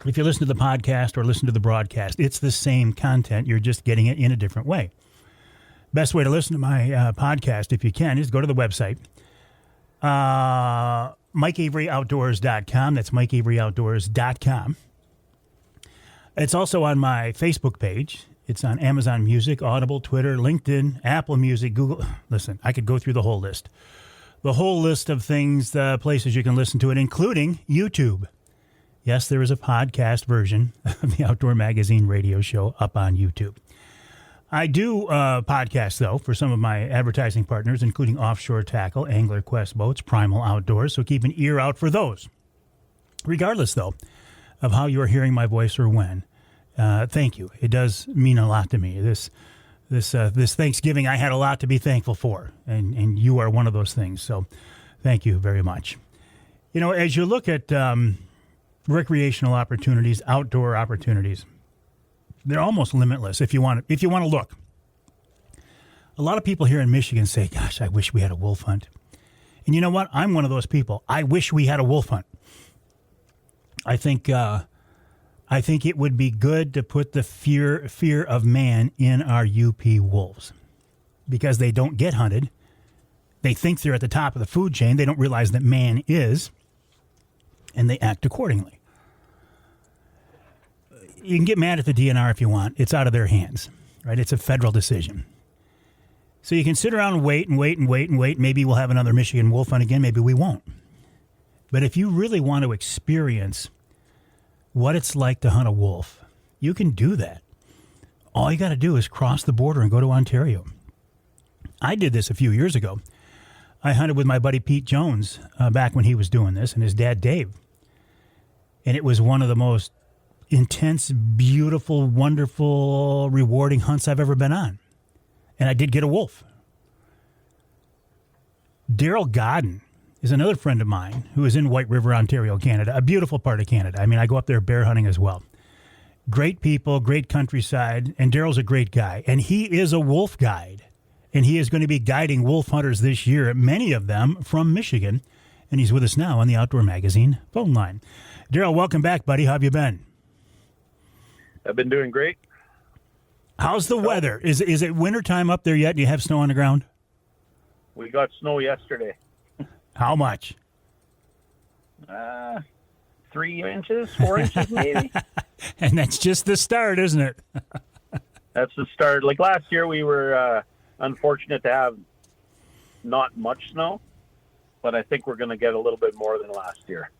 If you listen to the podcast or listen to the broadcast, it's the same content. You're just getting it in a different way. Best way to listen to my podcast, if you can, is go to the website, MikeAveryOutdoors.com. That's MikeAveryOutdoors.com. It's also on my Facebook page. It's on Amazon Music, Audible, Twitter, LinkedIn, Apple Music, Google. Listen, I could go through the whole list. The whole list of things, places you can listen to it, including YouTube. Yes, there is a podcast version of the Outdoor Magazine Radio Show up on YouTube. I do podcasts, though, for some of my advertising partners, including Offshore Tackle, Angler Quest Boats, Primal Outdoors, so keep an ear out for those. Regardless, though, of how you are hearing my voice or when, thank you. It does mean a lot to me. This Thanksgiving, I had a lot to be thankful for, and you are one of those things, so thank you very much. You know, as you look at recreational opportunities, outdoor opportunities, they're almost limitless if you want to look. A lot of people here in Michigan say, gosh, I wish we had a wolf hunt. And you know what? I'm one of those people. I wish we had a wolf hunt. I think it would be good to put the fear of man in our UP wolves because they don't get hunted. They think they're at the top of the food chain. They don't realize that man is, and they act accordingly. You can get mad at the DNR if you want. It's out of their hands, right? It's a federal decision. So you can sit around and wait. Maybe we'll have another Michigan wolf hunt again. Maybe we won't. But if you really want to experience what it's like to hunt a wolf, you can do that. All you got to do is cross the border and go to Ontario. I did this a few years ago. I hunted with my buddy Pete Jones back when he was doing this and his dad Dave. And it was one of the most intense, beautiful, wonderful, rewarding hunts I've ever been on. And I did get a wolf. Darryl Godin is another friend of mine who is in White River, Ontario, Canada, a beautiful part of Canada. I mean, I go up there bear hunting as well. Great people, great countryside, and Darryl's a great guy. And he is a wolf guide. And he is going to be guiding wolf hunters this year, many of them from Michigan. And he's with us now on the Outdoor Magazine phone line. Darryl, welcome back, buddy. How have you been? I've been doing great. How's the weather? Is it wintertime up there yet? Do you have snow on the ground? We got snow yesterday. How much? 3 inches, 4 inches maybe. And that's just the start, isn't it? That's the start. Like last year, we were unfortunate to have not much snow, but I think we're going to get a little bit more than last year.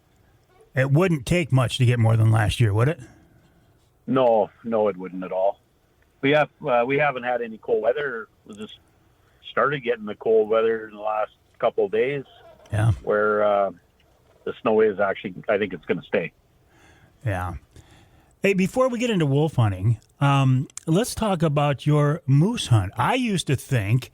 It wouldn't take much to get more than last year, would it? No, it wouldn't at all. We haven't had any cold weather. We just started getting the cold weather in the last couple of days. Yeah. Where the snow is actually, I think it's going to stay. Yeah. Hey, before we get into wolf hunting, let's talk about your moose hunt. I used to think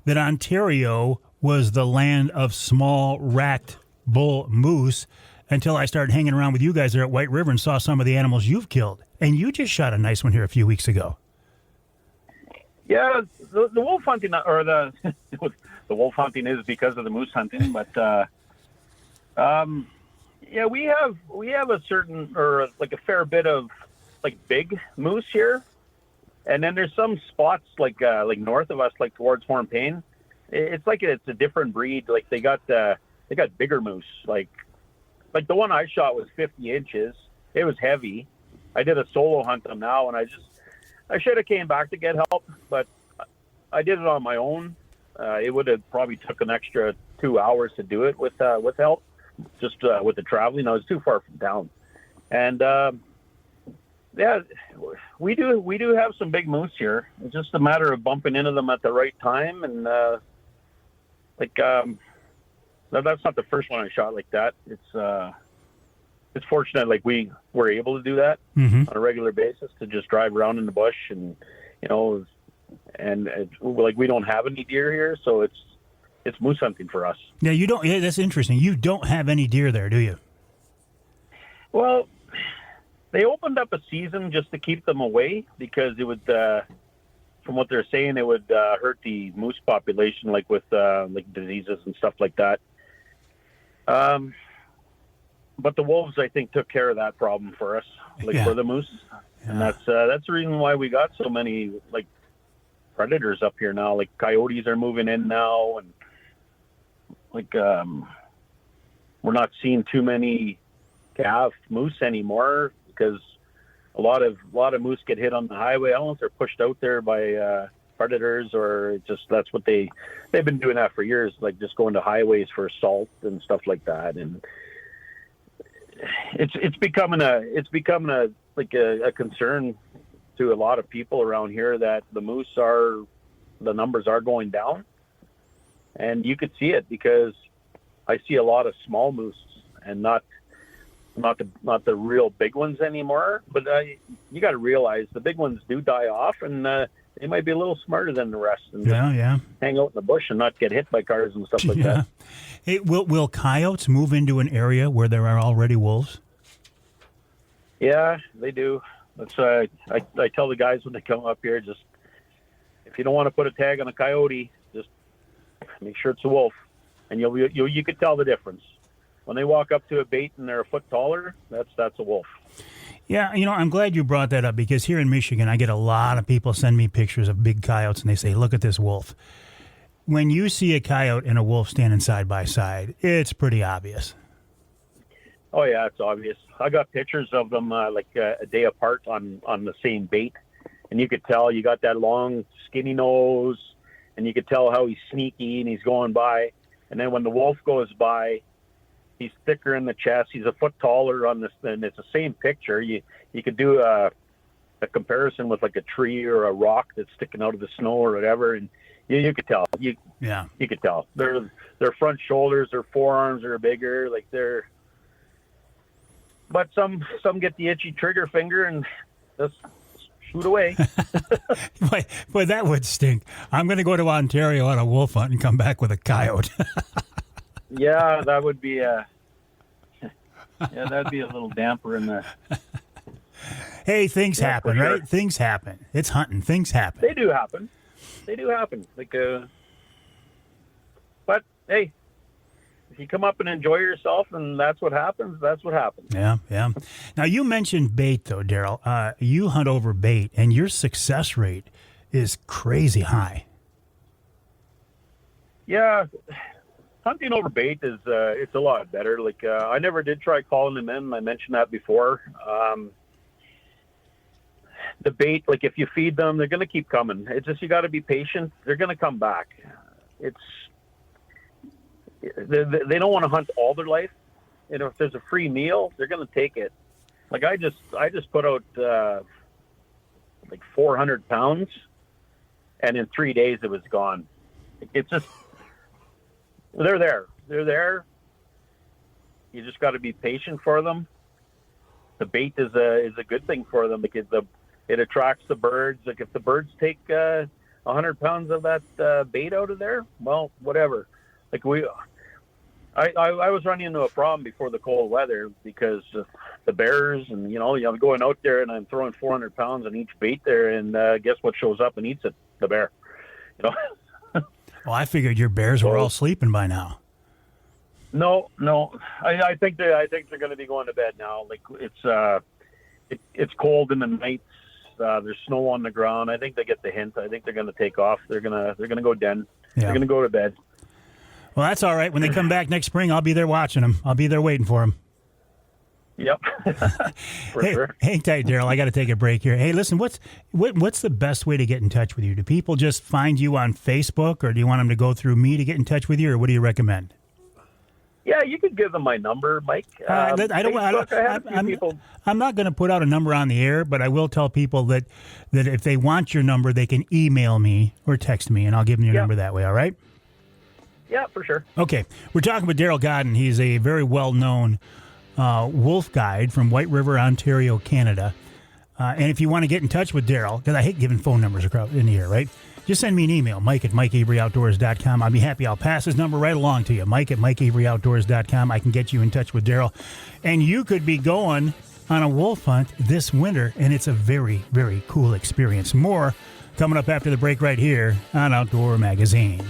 that Ontario was the land of small racked bull moose until I started hanging around with you guys there at White River and saw some of the animals you've killed. And you just shot a nice one here a few weeks ago. Yeah, the wolf hunting, or the wolf hunting is because of the moose hunting, but yeah, we have a certain, or like a fair bit of like big moose here, and then there's some spots like north of us, like towards Hornpain. It's a different breed. Like they got bigger moose. Like the one I shot was 50 inches. It was heavy. I did a solo hunt them now, and I should have came back to get help, but I did it on my own. It would have probably took an extra 2 hours to do it with help, just with the traveling. I was too far from town. And yeah, we do have some big moose here. It's just a matter of bumping into them at the right time. And that's not the first one I shot like that. It's fortunate, like we were able to do that on a regular basis, to just drive around in the bush and, like we don't have any deer here, so it's moose hunting for us. Yeah, you don't. Yeah, that's interesting. You don't have any deer there, do you? Well, they opened up a season just to keep them away because it would, from what they're saying, it would hurt the moose population, like with like diseases and stuff like that. But the wolves, I think, took care of that problem for us, for the moose, and that's the reason why we got so many like predators up here now. Like coyotes are moving in now, and like we're not seeing too many calf moose anymore because a lot of moose get hit on the highway. I don't know if they're pushed out there by predators or just that's what they've been doing that for years, like just going to highways for salt and stuff like that, and it's becoming a concern to a lot of people around here that the numbers are going down, and you could see it because I see a lot of small moose and not the real big ones anymore. But you got to realize the big ones do die off, and they might be a little smarter than the rest and hang out in the bush and not get hit by cars and stuff like that. Hey, will coyotes move into an area where there are already wolves? Yeah, they do. That's I tell the guys when they come up here, just if you don't want to put a tag on a coyote, just make sure it's a wolf, and you could tell the difference when they walk up to a bait and they're a foot taller. That's a wolf. Yeah, I'm glad you brought that up because here in Michigan, I get a lot of people send me pictures of big coyotes and they say, "Look at this wolf." When you see a coyote and a wolf standing side by side, it's pretty obvious. Oh yeah, it's obvious. I got pictures of them a day apart on the same bait, and you could tell you got that long, skinny nose, and you could tell how he's sneaky and he's going by. And then when the wolf goes by, he's thicker in the chest. He's a foot taller on this, and it's the same picture. You could do a comparison with like a tree or a rock that's sticking out of the snow or whatever, and you could tell. You could tell. Their front shoulders, their forearms are bigger. But some get the itchy trigger finger and just shoot away. Boy, that would stink. I'm going to go to Ontario on a wolf hunt and come back with a coyote. Yeah, that would be that'd be a little damper in there. Hey, things happen, right? Sure. Things happen. It's hunting. Things happen. They do happen. But hey, if you come up and enjoy yourself, and that's what happens. That's what happens. Yeah. Now you mentioned bait, though, Darryl. You hunt over bait, and your success rate is crazy high. Yeah. Hunting over bait is it's a lot better. I never did try calling them in. I mentioned that before. The bait, if you feed them, they're going to keep coming. It's just you got to be patient. They're going to come back. They don't want to hunt all their life. If there's a free meal, they're going to take it. I just put out 400 pounds, and in 3 days it was gone. It's just. They're there. You just got to be patient for them. The bait is a good thing for them because it attracts the birds. If the birds take 100 pounds of that bait out of there, well, whatever. I was running into a problem before the cold weather because the bears and I'm going out there and I'm throwing 400 pounds on each bait there, and guess what shows up and eats it? The bear. Well, I figured your bears were all sleeping by now. No. I think they're going to be going to bed now. It's cold in the nights. There's snow on the ground. I think they get the hint. I think they're going to take off. They're going to go den. Yeah. They're going to go to bed. Well, that's all right. When they come back next spring, I'll be there watching them. I'll be there waiting for them. Yep. Sure. Hang tight, Darryl. I got to take a break here. Hey, listen, what's the best way to get in touch with you? Do people just find you on Facebook, or do you want them to go through me to get in touch with you, or what do you recommend? Yeah, you could give them my number, Mike. I'm not going to put out a number on the air, but I will tell people that if they want your number, they can email me or text me, and I'll give them your number that way, all right? Yeah, for sure. Okay. We're talking with Darryl Godin. He's a very well-known wolf guide from White River, Ontario, Canada. And if you want to get in touch with Darryl, because I hate giving phone numbers across in the air, right? Just send me an email, mike@mikeaveryoutdoors.com. I'll be happy. I'll pass his number right along to you, mike@mikeaveryoutdoors.com. I can get you in touch with Darryl. And you could be going on a wolf hunt this winter, and it's a very, very cool experience. More coming up after the break right here on Outdoor Magazine.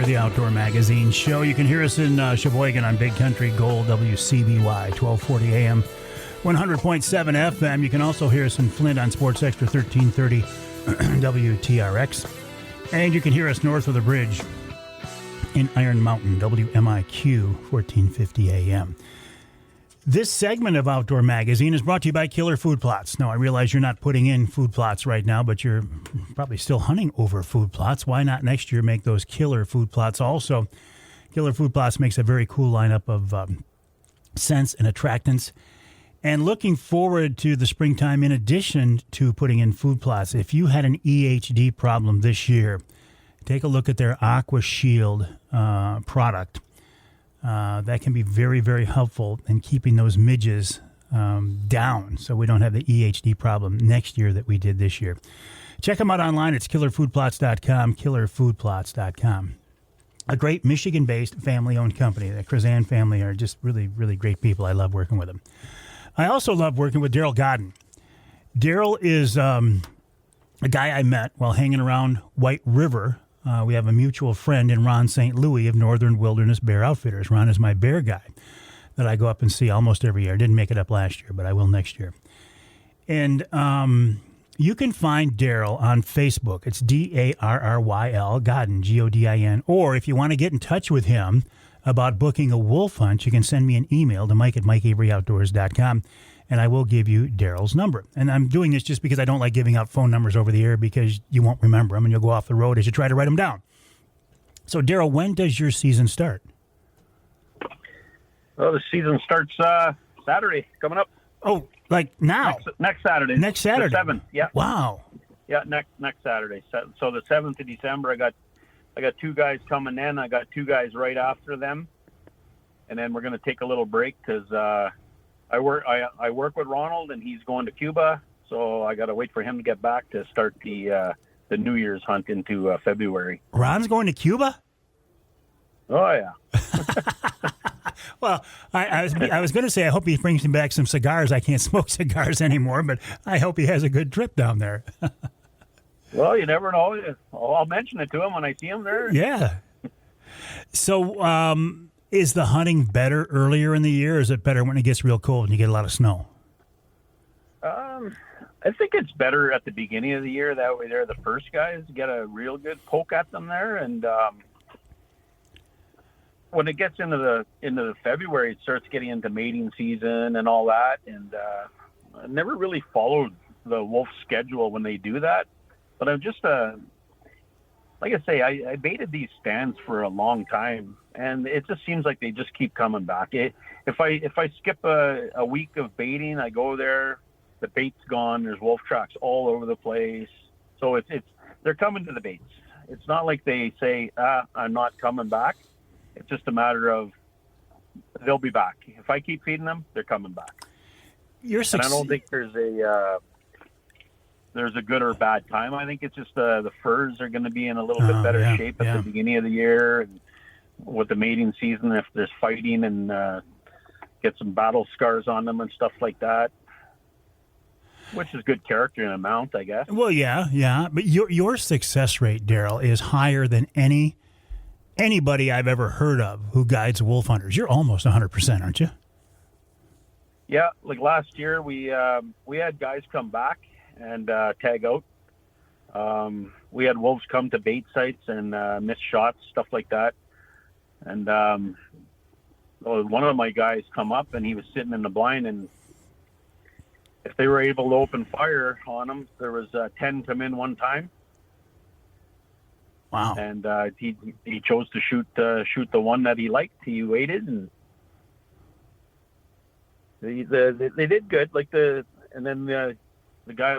The Outdoor Magazine show. You can hear us in Sheboygan on Big Country Gold, WCBY, 1240 AM, 100.7 FM. You can also hear us in Flint on Sports Extra 1330 WTRX. And you can hear us north of the bridge in Iron Mountain, WMIQ, 1450 AM. This segment of Outdoor Magazine is brought to you by Killer Food Plots. Now, I realize you're not putting in food plots right now, but you're probably still hunting over food plots. Why not next year make those killer food plots also? Killer Food Plots makes a very cool lineup of scents and attractants. And looking forward to the springtime, in addition to putting in food plots, if you had an EHD problem this year, take a look at their Aqua Shield product. That can be very, very helpful in keeping those midges down so we don't have the EHD problem next year that we did this year. Check them out online. It's killerfoodplots.com, killerfoodplots.com. A great Michigan-based family-owned company. The Kris family are just really, really great people. I love working with them. I also love working with Darryl Godin. Darryl is a guy I met while hanging around White River. We have a mutual friend in Ron St. Louis of Northern Wilderness Bear Outfitters. Ron is my bear guy that I go up and see almost every year. I didn't make it up last year, but I will next year. And you can find Darryl on Facebook. It's Darryl Godin, Godin. Or if you want to get in touch with him about booking a wolf hunt, you can send me an email to mike@mikeaveryoutdoors.com. And I will give you Darryl's number. And I'm doing this just because I don't like giving out phone numbers over the air because you won't remember them and you'll go off the road as you try to write them down. So, Darryl, when does your season start? Well, the season starts Saturday, coming up. Oh, like now? Next Saturday. Next Saturday? The 7th, yeah. Wow. Yeah, next Saturday. So the 7th of December, I got 2 guys coming in. I got 2 guys right after them. And then we're going to take a little break because I work with Ronald, and he's going to Cuba, so I got to wait for him to get back to start the New Year's hunt into February. Ron's going to Cuba? Oh yeah. Well, I was going to say I hope he brings him back some cigars. I can't smoke cigars anymore, but I hope he has a good trip down there. Well, you never know. I'll mention it to him when I see him there. Yeah. So, is the hunting better earlier in the year, or is it better when it gets real cold and you get a lot of snow? I think it's better at the beginning of the year. That way they're the first guys, get a real good poke at them there. And when it gets into the February, it starts getting into mating season and all that. And I never really followed the wolf schedule when they do that. But I'm just, like I say, I baited these stands for a long time. And it just seems like they just keep coming back. If I skip a week of baiting, I go there, the bait's gone. There's wolf tracks all over the place. So they're coming to the baits. It's not like they say, I'm not coming back. It's just a matter of they'll be back. If I keep feeding them, they're coming back. And I don't think there's a good or bad time. I think it's just the furs are going to be in a little bit better shape at the beginning of the year. And with the mating season, if there's fighting and get some battle scars on them and stuff like that, which is good character and amount, I guess. Well, yeah. But your success rate, Darryl, is higher than anybody I've ever heard of who guides wolf hunters. You're almost 100%, aren't you? Yeah, like last year we had guys come back and tag out, We had wolves come to bait sites and miss shots, stuff like that. And one of my guys come up, and he was sitting in the blind, and if they were able to open fire on him, there was 10 come in one time. Wow. And he chose to shoot the one that he liked. He waited, and they did good. And then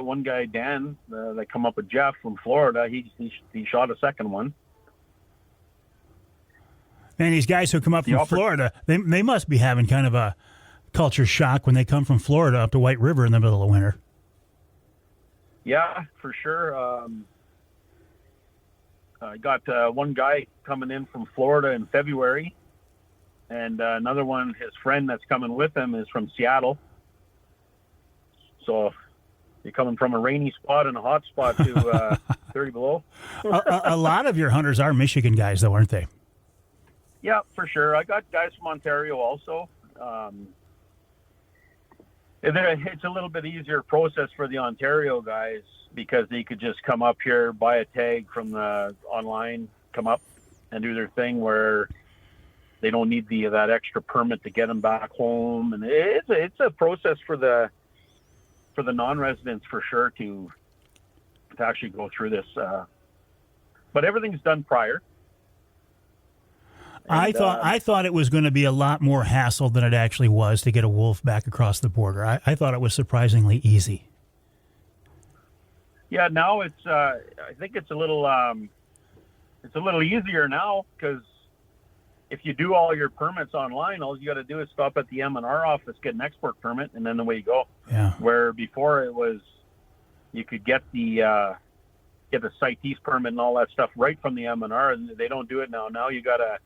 one guy Dan that come up with Jeff from Florida, he shot a second one. And these guys who come up from Florida, they must be having kind of a culture shock when they come from Florida up to White River in the middle of winter. Yeah, for sure. I got one guy coming in from Florida in February, and another one, his friend that's coming with him, is from Seattle. So you're coming from a rainy spot and a hot spot to 30 below. A lot of your hunters are Michigan guys, though, aren't they? Yeah, for sure. I got guys from Ontario also. It's a little bit easier process for the Ontario guys because they could just come up here, buy a tag from the online, come up and do their thing, where they don't need that extra permit to get them back home. And it's a process for the non-residents for sure to actually go through this. But everything's done prior. And, I thought it was going to be a lot more hassle than it actually was to get a wolf back across the border. I thought it was surprisingly easy. Yeah, now it's I think it's a little easier now, because if you do all your permits online, all you got to do is stop at the M&R office, get an export permit, and then away you go. Yeah. Where before it was, you could get the CITES permit and all that stuff right from the M&R, and they don't do it now. Now you got to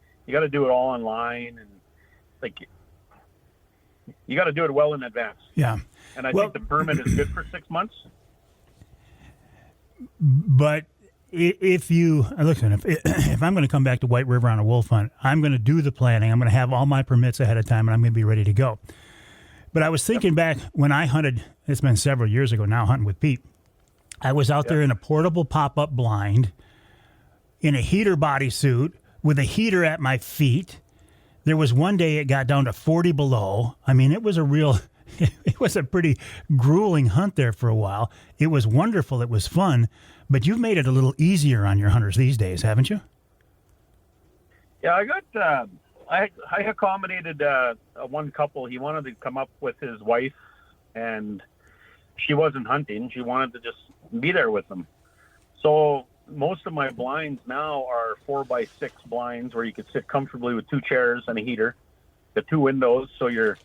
do it all online, and you got to do it well in advance. Yeah. And I think the permit is good for 6 months. But if I'm going to come back to White River on a wolf hunt, I'm going to do the planning. I'm going to have all my permits ahead of time, and I'm going to be ready to go. But I was thinking back when I hunted, it's been several years ago now, hunting with Pete. I was out there in a portable pop-up blind, in a heater bodysuit, with a heater at my feet. There was one day it got down to 40 below. I mean, it was a pretty grueling hunt there for a while. It was wonderful. It was fun. But you've made it a little easier on your hunters these days, haven't you? Yeah, I accommodated one couple. He wanted to come up with his wife, and she wasn't hunting. She wanted to just be there with them. So most of my blinds now are 4x6 blinds, where you could sit comfortably with two chairs and a heater, the two windows, so your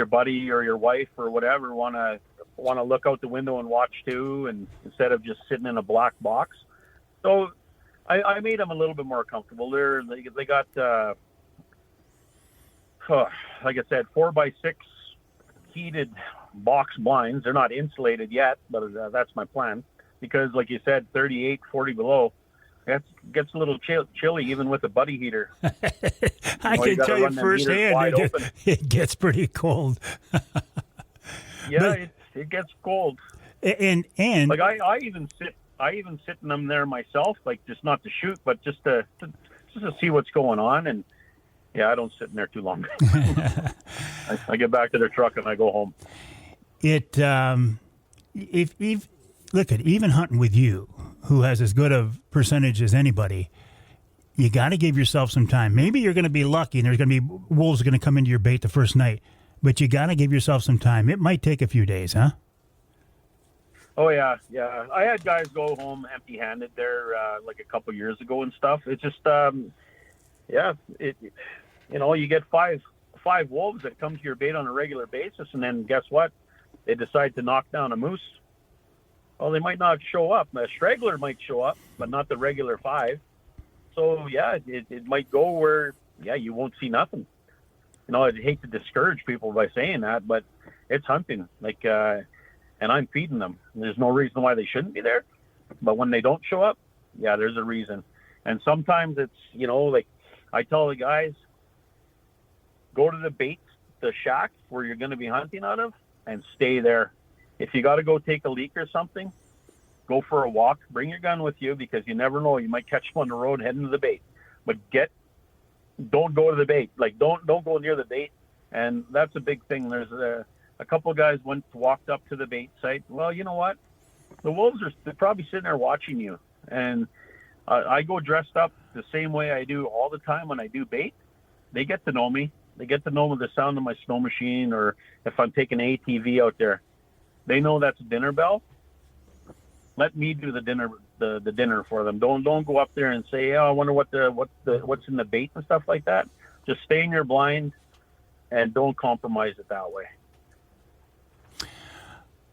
buddy or your wife or whatever want to look out the window and watch too, and instead of just sitting in a black box. So I made them a little bit more comfortable. They got like I said, 4x6 heated box blinds. They're not insulated yet, but that's my plan, because like you said, 38, 40 below, that gets a little chilly even with a buddy heater. I can tell you firsthand, it gets pretty cold. Yeah, it gets cold. And like I even sit in them there myself, like just not to shoot, but just to see what's going on. And yeah, I don't sit in there too long. I get back to their truck and I go home. Even hunting with you, who has as good a percentage as anybody, you got to give yourself some time. Maybe you're going to be lucky and there's going to be wolves going to come into your bait the first night, but you got to give yourself some time. It might take a few days, huh? Oh yeah. I had guys go home empty-handed there like a couple years ago and stuff. It's just you get five wolves that come to your bait on a regular basis, and then guess what? They decide to knock down a moose. Well, they might not show up. A straggler might show up, but not the regular 5. So yeah, it might go where you won't see nothing. I'd hate to discourage people by saying that, but it's hunting. And I'm feeding them. There's no reason why they shouldn't be there. But when they don't show up, yeah, there's a reason. And sometimes it's, like I tell the guys, go to the shack where you're going to be hunting out of, and stay there. If you got to go take a leak or something, go for a walk. Bring your gun with you because you never know. You might catch them on the road heading to the bait. But don't go to the bait. Like, don't go near the bait. And that's a big thing. There's a couple of guys walked up to the bait site. Well, you know what? The wolves they're probably sitting there watching you. And I go dressed up the same way I do all the time when I do bait. They get to know me. They get to know the sound of my snow machine, or if I'm taking an ATV out there. They know that's a dinner bell. Let me do the dinner for them. Don't go up there and say, "Oh, I wonder what's in the bait," and stuff like that. Just stay in your blind and don't compromise it that way.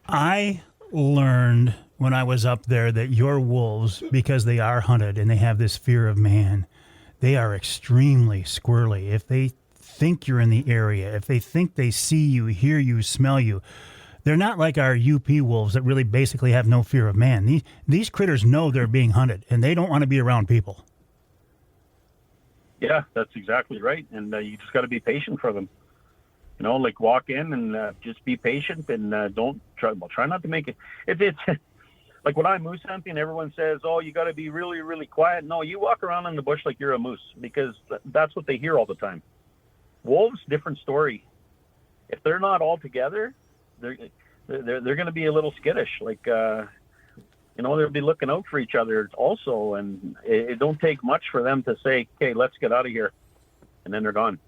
I learned when I was up there that your wolves, because they are hunted and they have this fear of man, they are extremely squirrely. If they think you're in the area, if they think they see you, hear you, smell you, they're not like our UP wolves that really basically have no fear of man. These critters know they're being hunted, and they don't want to be around people. Yeah, that's exactly right. And you just got to be patient for them. You know, like walk in and just be patient and don't try not to make it. If it's like when I'm moose hunting, everyone says, "Oh, you got to be really, really quiet." No, you walk around in the bush like you're a moose because that's what they hear all the time. Wolves, different story. If they're not all together, they're going to be a little skittish. Like, they'll be looking out for each other also. And it don't take much for them to say, "Okay, let's get out of here." And then they're gone.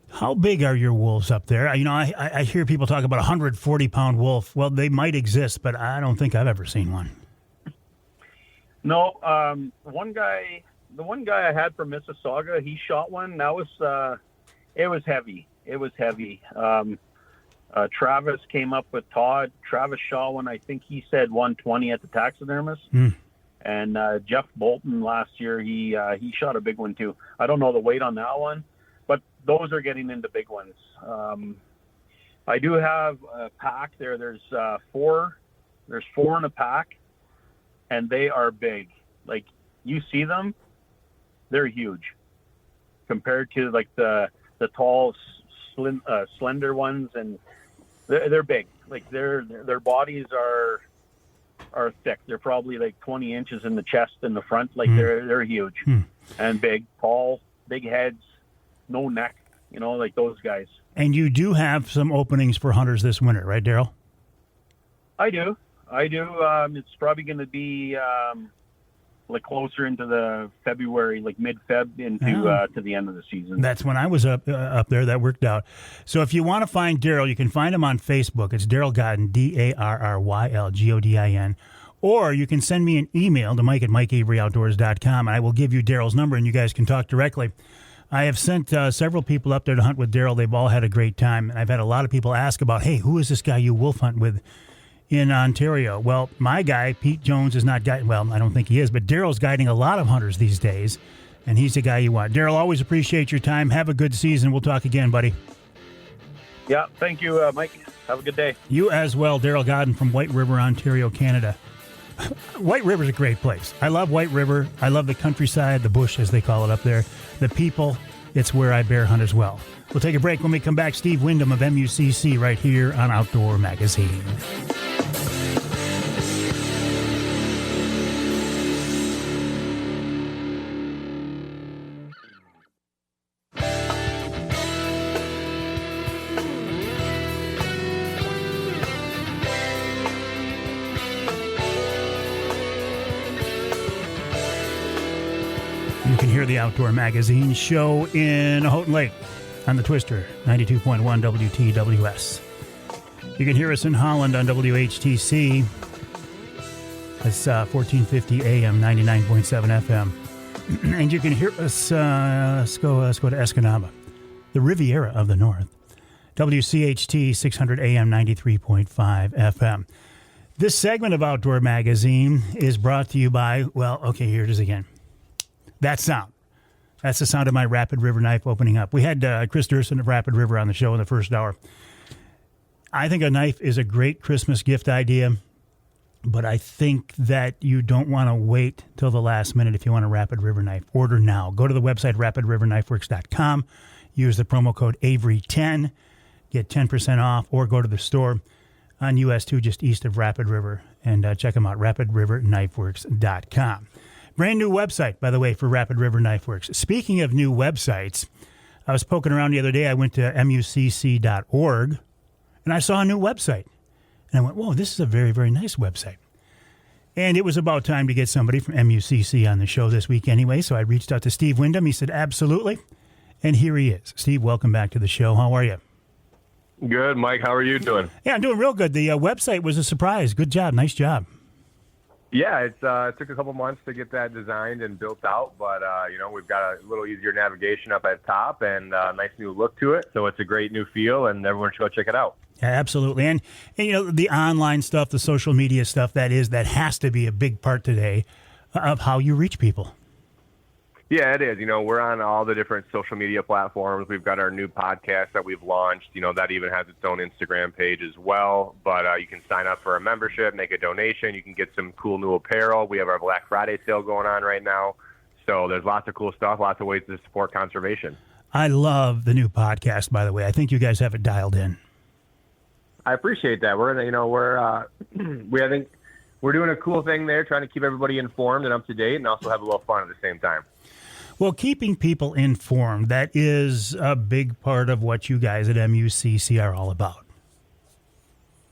How big are your wolves up there? I hear people talk about a 140-pound wolf. Well, they might exist, but I don't think I've ever seen one. No, the one guy I had from Mississauga, he shot one. That was, it was heavy. It was heavy. Travis came up with Todd. Travis shot one. I think he said 120 at the taxidermist. And Jeff Bolton last year, he shot a big one too. I don't know the weight on that one, but those are getting into big ones. I do have a pack there. There's four in a pack, and they are big. Like, you see them, they're huge compared to like the tall, slender ones, and they're big. Like their bodies are thick. They're probably like 20 inches in the chest and the front. Like they're huge and big, tall, big heads, no neck. Like those guys. And you do have some openings for hunters this winter, right, Darryl? I do. It's probably going to be like closer into the February, like mid-Feb into to the end of the season. That's when I was up there. That worked out. So if you want to find Darryl, you can find him on Facebook. It's Darryl Godin, DARRYL, or you can send me an email to Mike@MikeAveryOutdoors.com, and I will give you Darryl's number, and you guys can talk directly. I have sent several people up there to hunt with Darryl. They've all had a great time. And I've had a lot of people ask about, hey, who is this guy you wolf hunt with in Ontario? Well, my guy, Pete Jones, is not guiding. Well, I don't think he is, but Darryl's guiding a lot of hunters these days, and he's the guy you want. Darryl, always appreciate your time. Have a good season. We'll talk again, buddy. Yeah, thank you, Mike. Have a good day. You as well. Darryl Godin from White River, Ontario, Canada. White River's a great place. I love White River. I love the countryside, the bush, as they call it up there. The people, it's where I bear hunt as well. We'll take a break. When we come back, Steve Windom of MUCC right here on Outdoor Magazine. You can hear the Outdoor Magazine show in Houghton Lake on the Twister, 92.1 WTWS. You can hear us in Holland on WHTC. That's 1450 AM, 99.7 FM. And you can hear us, let's go to Escanaba, the Riviera of the North. WCHT, 600 AM, 93.5 FM. This segment of Outdoor Magazine is brought to you by, here it is again. That sound. That's the sound of my Rapid River knife opening up. We had Kris Duerson of Rapid River on the show in the first hour. I think a knife is a great Christmas gift idea, but I think that you don't want to wait till the last minute if you want a Rapid River knife. Order now. Go to the website, rapidriverknifeworks.com. Use the promo code Avery10. Get 10% off, or go to the store. on US 2, just east of Rapid River. And check them out, rapidriverknifeworks.com. Brand new website, by the way, for Rapid River Knife Works. Speaking of new websites, I was poking around the other day. I went to MUCC.org, and I saw a new website. And I went, whoa, this is a very, very nice website. And it was about time to get somebody from MUCC on the show this week anyway, so I reached out to Steve Windom. He said, absolutely. And here he is. Steve, welcome back to the show. How are you? Good, Mike. How are you doing? Yeah, I'm doing real good. The website was a surprise. Good job. Nice job. Yeah, it took a couple months to get that designed and built out, but we've got a little easier navigation up at top and a nice new look to it. So it's a great new feel, and everyone should go check it out. Yeah, absolutely. And the online stuff, the social media stuff, that has to be a big part today of how you reach people. Yeah, it is. We're on all the different social media platforms. We've got our new podcast that we've launched. That even has its own Instagram page as well. But you can sign up for a membership, make a donation. You can get some cool new apparel. We have our Black Friday sale going on right now. So there's lots of cool stuff, lots of ways to support conservation. I love the new podcast, by the way. I think you guys have it dialed in. I appreciate that. I think we're doing a cool thing there, trying to keep everybody informed and up to date, and also have a little fun at the same time. Well, keeping people informed, that is a big part of what you guys at MUCC are all about.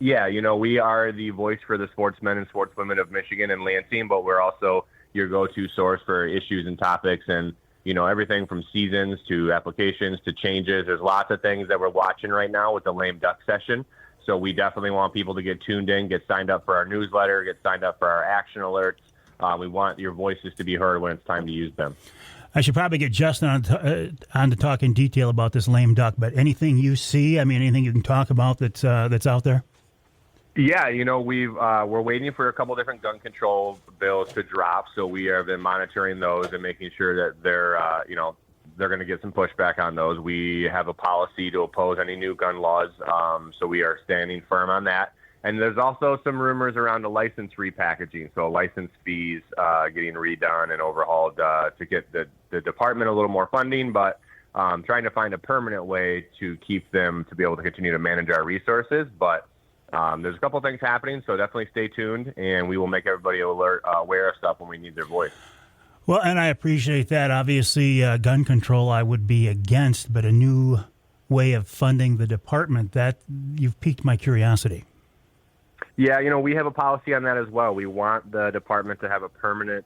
Yeah, we are the voice for the sportsmen and sportswomen of Michigan and Lansing, but we're also your go-to source for issues and topics and, everything from seasons to applications to changes. There's lots of things that we're watching right now with the lame duck session. So we definitely want people to get tuned in, get signed up for our newsletter, get signed up for our action alerts. We want your voices to be heard when it's time to use them. I should probably get Justin on to talk in detail about this lame duck, but anything you see, anything you can talk about that's out there? Yeah, we're waiting for a couple different gun control bills to drop, so we have been monitoring those and making sure that they're going to get some pushback on those. We have a policy to oppose any new gun laws, so we are standing firm on that. And there's also some rumors around the license repackaging, so license fees getting redone and overhauled to get the department a little more funding, but trying to find a permanent way to keep them to be able to continue to manage our resources. But there's a couple things happening, so definitely stay tuned, and we will make everybody aware of stuff when we need their voice. Well, and I appreciate that. Obviously, gun control I would be against, but a new way of funding the department, that you've piqued my curiosity. Yeah, we have a policy on that as well. We want the department to have a permanent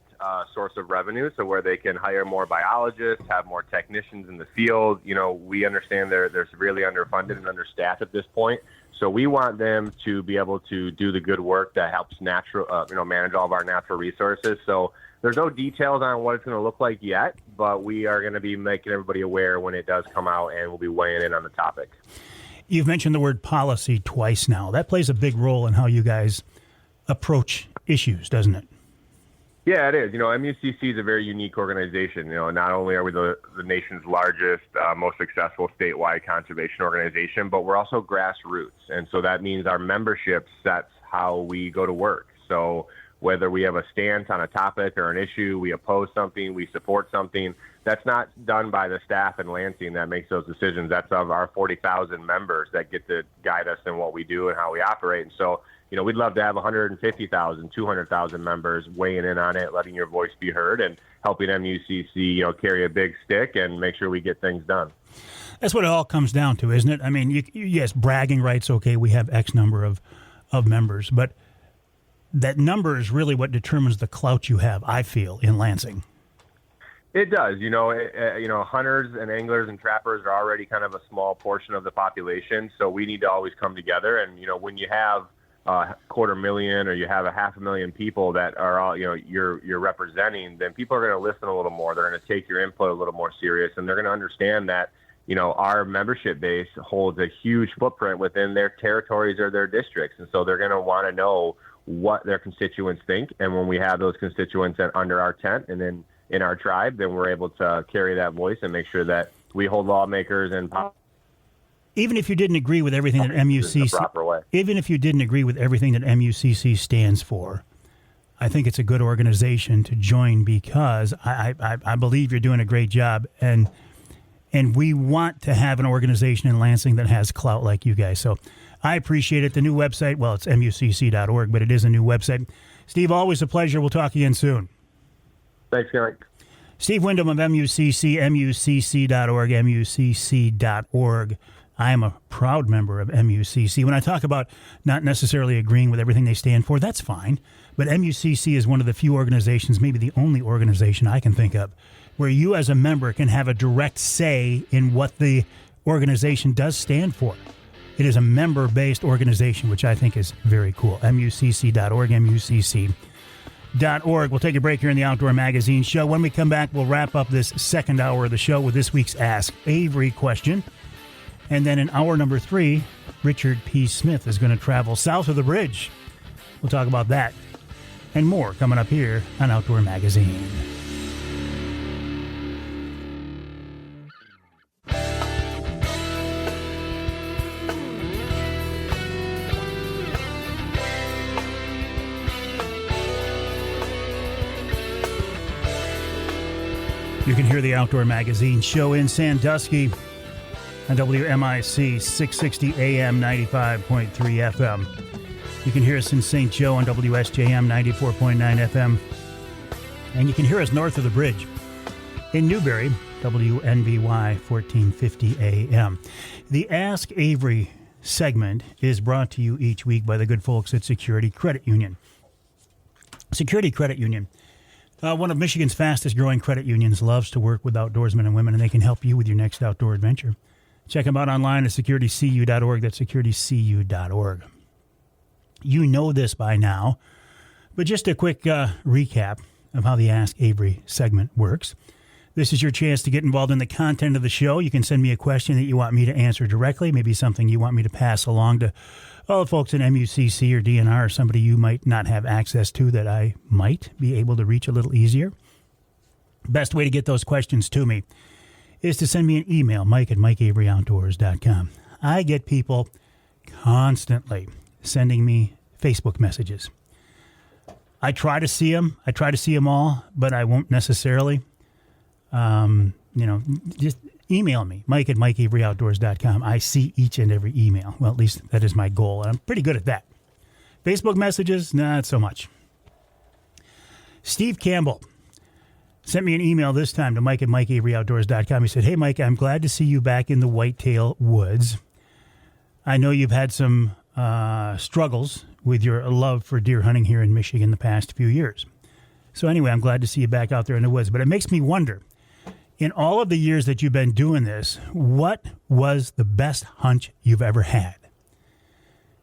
source of revenue, so where they can hire more biologists, have more technicians in the field. We understand they're severely underfunded and understaffed at this point. So we want them to be able to do the good work that helps manage all of our natural resources. So there's no details on what it's going to look like yet, but we are going to be making everybody aware when it does come out, and we'll be weighing in on the topic. You've mentioned the word policy twice now. That plays a big role in how you guys approach issues, doesn't it? Yeah, it is. MUCC is a very unique organization. Not only are we the nation's largest, most successful statewide conservation organization, but we're also grassroots. And so that means our membership sets how we go to work. So whether we have a stance on a topic or an issue, we oppose something, we support something, that's not done by the staff in Lansing that makes those decisions. That's of our 40,000 members that get to guide us in what we do and how we operate. And so, we'd love to have 150,000, 200,000 members weighing in on it, letting your voice be heard, and helping MUCC, carry a big stick and make sure we get things done. That's what it all comes down to, isn't it? Yes, bragging rights, okay, we have X number of members, but that number is really what determines the clout you have, I feel, in Lansing. It does. Hunters and anglers and trappers are already kind of a small portion of the population, so we need to always come together. And, when you have 250,000 or you have 500,000 people that are all, you're representing, then people are going to listen a little more. They're going to take your input a little more serious, and they're going to understand that, our membership base holds a huge footprint within their territories or their districts. And so they're going to want to know what their constituents think. And when we have those constituents under our tent and then in our tribe, then we're able to carry that voice and make sure that we hold lawmakers and even if you didn't agree with everything that MUCC, proper way. Even if you didn't agree with everything that MUCC stands for, I think it's a good organization to join because I believe you're doing a great job, and we want to have an organization in Lansing that has clout like you guys. So I appreciate it. The new website, well, it's MUCC.org, but it is a new website. Steve, always a pleasure. We'll talk again soon. Thanks, Mike. Steve Windom of MUCC, MUCC.org, MUCC.org. I am a proud member of MUCC. When I talk about not necessarily agreeing with everything they stand for, that's fine. But MUCC is one of the few organizations, maybe the only organization I can think of, where you as a member can have a direct say in what the organization does stand for. It is a member-based organization, which I think is very cool. MUCC.org, MUCC.org. We'll take a break here in the Outdoor Magazine Show. When we come back, we'll wrap up this second hour of the show with this week's Ask Avery question. And then in hour number 3, Richard P. Smith is going to travel south of the bridge. We'll talk about that and more coming up here on Outdoor Magazine. You can hear the Outdoor Magazine Show in Sandusky on WMIC 660 AM 95.3 FM. You can hear us in St. Joe on WSJM 94.9 FM. And you can hear us north of the bridge in Newberry, WNVY 1450 AM. The Ask Avery segment is brought to you each week by the good folks at Security Credit Union. Security Credit Union, one of Michigan's fastest growing credit unions, loves to work with outdoorsmen and women, and they can help you with your next outdoor adventure. Check them out online at securitycu.org. That's securitycu.org. You know this by now, but just a quick recap of how the Ask Avery segment works. This is your chance to get involved in the content of the show. You can send me a question that you want me to answer directly, maybe something you want me to pass along to all the folks in MUCC or DNR or somebody you might not have access to that I might be able to reach a little easier. Best way to get those questions to me is to send me an email, mike@mikeaveryoutdoors.com. I get people constantly sending me Facebook messages. I try to see them. I try to see them all, but I won't necessarily. Just email me, mike@mikeaveryoutdoors.com. I see each and every email. Well, at least that is my goal, and I'm pretty good at that. Facebook messages, not so much. Steve Campbell sent me an email this time to mike@mikeaveryoutdoors.com. He said, "Hey, Mike, I'm glad to see you back in the whitetail woods. I know you've had some struggles with your love for deer hunting here in Michigan the past few years. So anyway, I'm glad to see you back out there in the woods. But it makes me wonder, in all of the years that you've been doing this, what was the best hunt you've ever had?"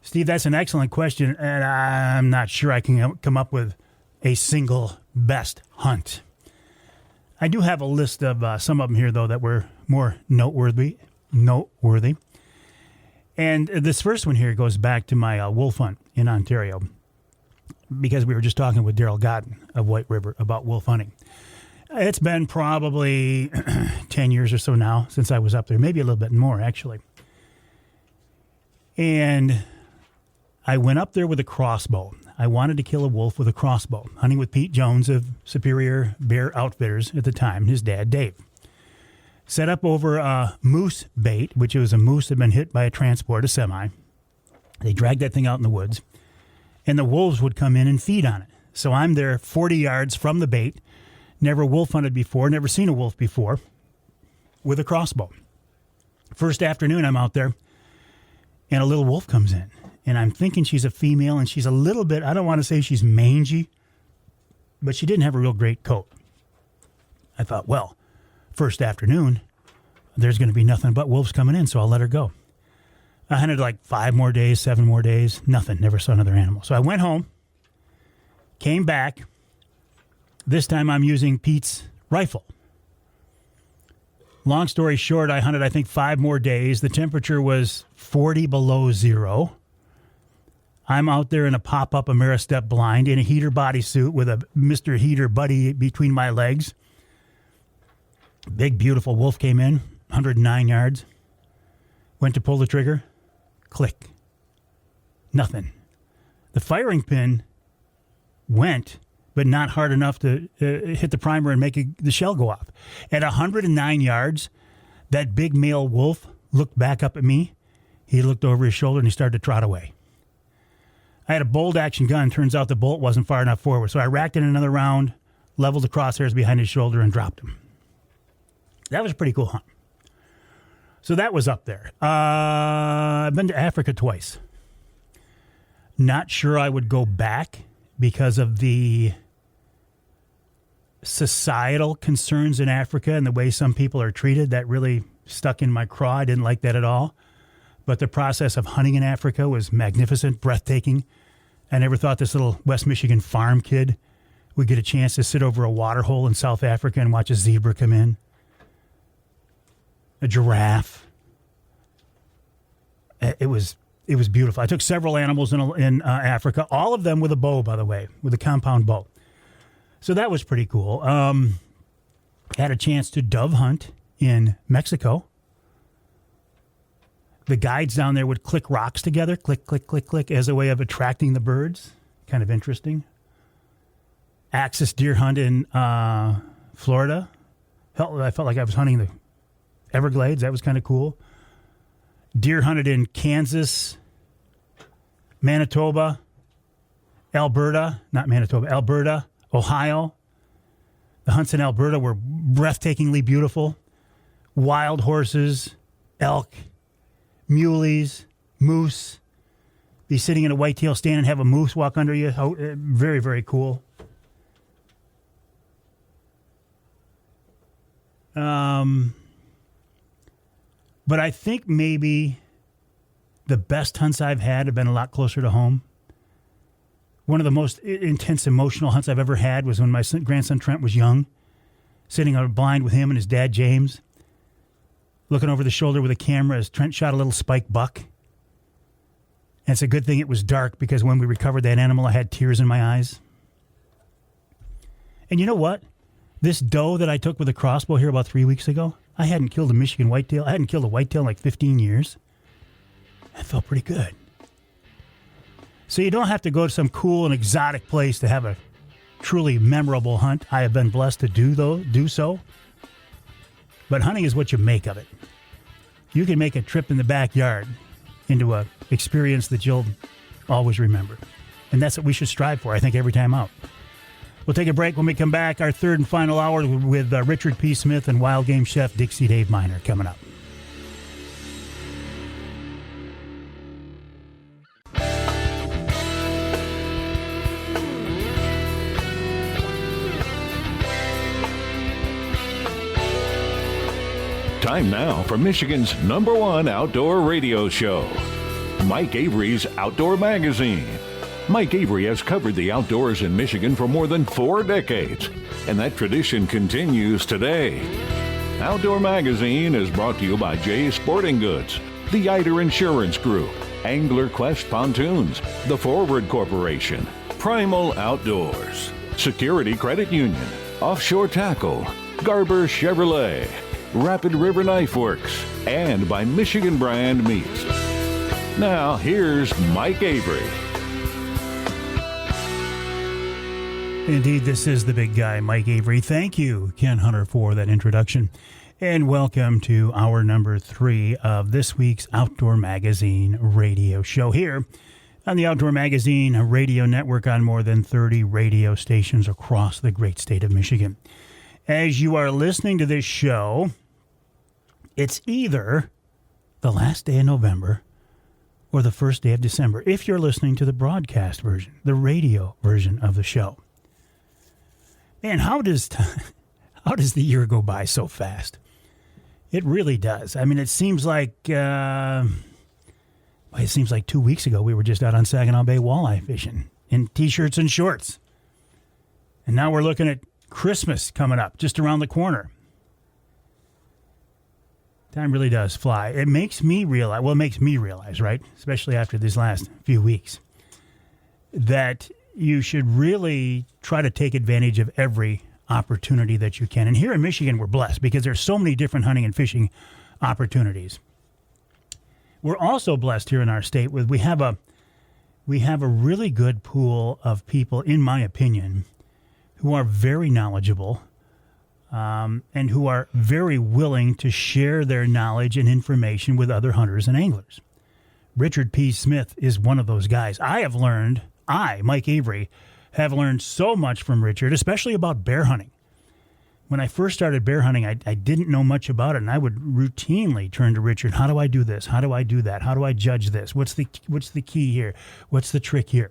Steve, that's an excellent question, and I'm not sure I can come up with a single best hunt. I do have a list of some of them here, though, that were more noteworthy. And this first one here goes back to my wolf hunt in Ontario, because we were just talking with Darryl Godin of White River about wolf hunting. It's been probably 10 years or so now since I was up there, maybe a little bit more, actually. And I went up there with a crossbow. I wanted to kill a wolf with a crossbow, hunting with Pete Jones of Superior Bear Outfitters at the time, and his dad, Dave. Set up over a moose bait, which was a moose that had been hit by a transport, a semi. They dragged that thing out in the woods, and the wolves would come in and feed on it. So I'm there 40 yards from the bait, never wolf hunted before, never seen a wolf before, with a crossbow. First afternoon, I'm out there, and a little wolf comes in. And I'm thinking she's a female, and she's a little bit, I don't want to say she's mangy, but she didn't have a real great coat. I thought, well, first afternoon, there's going to be nothing but wolves coming in, so I'll let her go. I hunted like 5 more days, 7 more days, nothing, never saw another animal. So I went home, came back. This time I'm using Pete's rifle. Long story short, I hunted, I think, 5 more days. The temperature was 40 below zero. I'm out there in a pop-up Ameristep blind in a heater bodysuit with a Mr. Heater buddy between my legs. Big, beautiful wolf came in, 109 yards. Went to pull the trigger. Click. Nothing. The firing pin went, but not hard enough to hit the primer and make the shell go off. At 109 yards, that big male wolf looked back up at me, He looked over his shoulder and he started to trot away. I had a bolt action gun. Turns out the bolt wasn't far enough forward. So I racked in another round, leveled the crosshairs behind his shoulder, and dropped him. That was a pretty cool hunt. So that was up there. I've been to Africa twice. Not sure I would go back because of the societal concerns in Africa and the way some people are treated. That really stuck in my craw. I didn't like that at all. But the process of hunting in Africa was magnificent, breathtaking. I never thought this little West Michigan farm kid would get a chance to sit over a water hole in South Africa and watch a zebra come in. A giraffe. It was beautiful. I took several animals in Africa, all of them with a bow, by the way, with a compound bow. So that was pretty cool. Had a chance to dove hunt in Mexico. The guides down there would click rocks together, click, click, click, click, as a way of attracting the birds. Kind of interesting. Axis deer hunt in Florida. I felt like I was hunting the Everglades. That was kind of cool. Deer hunted in Kansas, Manitoba, Alberta, Ohio. The hunts in Alberta were breathtakingly beautiful. Wild horses, elk, muleys, moose. Be sitting in a whitetail stand and have a moose walk under you. Very, very cool. But I think maybe the best hunts I've had have been a lot closer to home. One of the most intense emotional hunts I've ever had was when my grandson Trent was young, sitting on a blind with him and his dad James, looking over the shoulder with a camera as Trent shot a little spike buck. And it's a good thing it was dark because when we recovered that animal, I had tears in my eyes. And you know what? This doe that I took with a crossbow here about 3 weeks ago, I hadn't killed a Michigan whitetail. I hadn't killed a whitetail in like 15 years. That felt pretty good. So you don't have to go to some cool and exotic place to have a truly memorable hunt. I have been blessed to do so. But hunting is what you make of it. You can make a trip in the backyard into an experience that you'll always remember. And that's what we should strive for, I think, every time out. We'll take a break. When we come back, our third and final hour with Richard P. Smith and wild game chef Dixie Dave Minar coming up. Time now for Michigan's #1 outdoor radio show, Mike Avery's Outdoor Magazine. Mike Avery has covered the outdoors in Michigan for more than 4 decades, and that tradition continues today. Outdoor Magazine is brought to you by Jay's Sporting Goods, the Eider Insurance Group, Angler Quest Pontoons, the Forward Corporation, Primal Outdoors, Security Credit Union, Offshore Tackle, Garber Chevrolet, Rapid River Knife Works, and by Michigan Brand Meats. Now, here's Mike Avery. Indeed, this is the big guy, Mike Avery. Thank you, Ken Hunter, for that introduction. And welcome to hour number 3 of this week's Outdoor Magazine radio show here on the Outdoor Magazine radio network on more than 30 radio stations across the great state of Michigan. As you are listening to this show, it's either the last day of November or the first day of December, if you're listening to the broadcast version, the radio version of the show. Man, how does the year go by so fast? It really does. I mean, it seems like 2 weeks ago we were just out on Saginaw Bay walleye fishing in T-shirts and shorts. And now we're looking at Christmas coming up just around the corner. Time really does fly. It makes me realize, right, especially after these last few weeks, that you should really try to take advantage of every opportunity that you can. And here in Michigan, we're blessed because there's so many different hunting and fishing opportunities. We're also blessed here in our state with we have a really good pool of people, in my opinion, who are very knowledgeable and who are very willing to share their knowledge and information with other hunters and anglers. Richard P. Smith is one of those guys. Mike Avery, have learned so much from Richard, especially about bear hunting. When I first started bear hunting, I didn't know much about it, and I would routinely turn to Richard. How do I do this? How do I do that? How do I judge this? What's the key here? What's the trick here?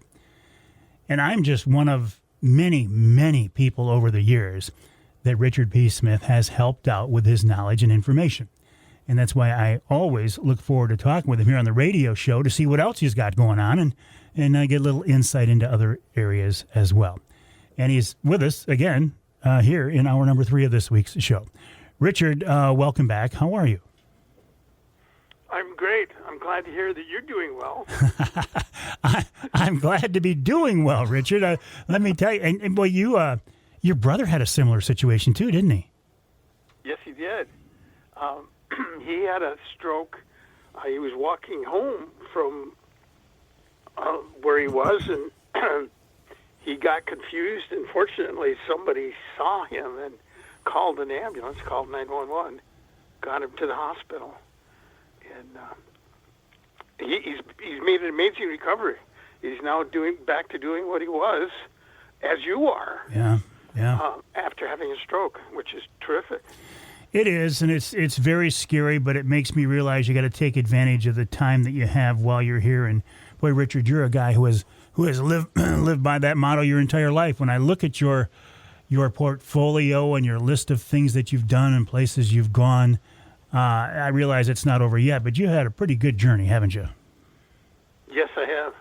And I'm just one of many, many people over the years that Richard P. Smith has helped out with his knowledge and information. And that's why I always look forward to talking with him here on the radio show to see what else he's got going on and get a little insight into other areas as well. And he's with us again here in hour number 3 of this week's show. Richard, welcome back. How are you? I'm great. I'm glad to hear that you're doing well. I'm glad to be doing well, Richard. Let me tell you, and well, your brother had a similar situation too, didn't he? Yes, he did. He had a stroke. He was walking home from where he was, and he got confused. And fortunately, somebody saw him and called an ambulance, called 911, got him to the hospital. And he's made an amazing recovery. He's now back to doing what he was, as you are. Yeah. After having a stroke, which is terrific. It is, and it's very scary, but it makes me realize you got to take advantage of the time that you have while you're here. And boy, Richard, you're a guy who has lived by that motto your entire life. When I look at your portfolio and your list of things that you've done and places you've gone, I realize it's not over yet, but you had a pretty good journey, haven't you? Yes, I have.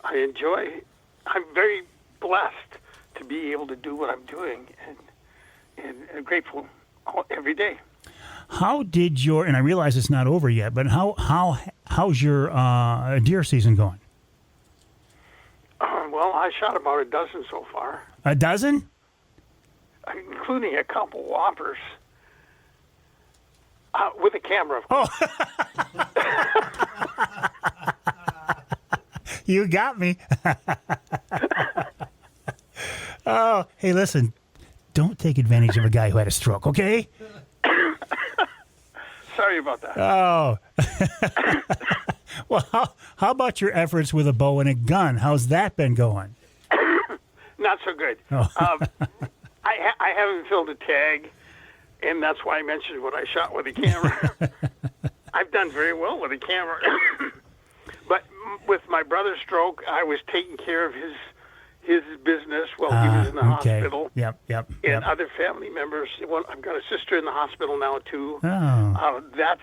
I'm very blessed to be able to do what I'm doing, and grateful every day. How did and I realize it's not over yet, but how's your deer season going? Well, I shot about a dozen so far. A dozen? Including a couple whoppers. With a camera, of course. Oh. You got me. Oh, hey, listen. Don't take advantage of a guy who had a stroke, okay? Sorry about that. Oh. Well, how about your efforts with a bow and a gun? How's that been going? Not so good. Oh. I haven't filled a tag, and that's why I mentioned what I shot with a camera. I've done very well with a camera. But with my brother's stroke, I was taking care of his business while he was in the hospital. Yep. And other family members. Well, I've got a sister in the hospital now, too. Oh. That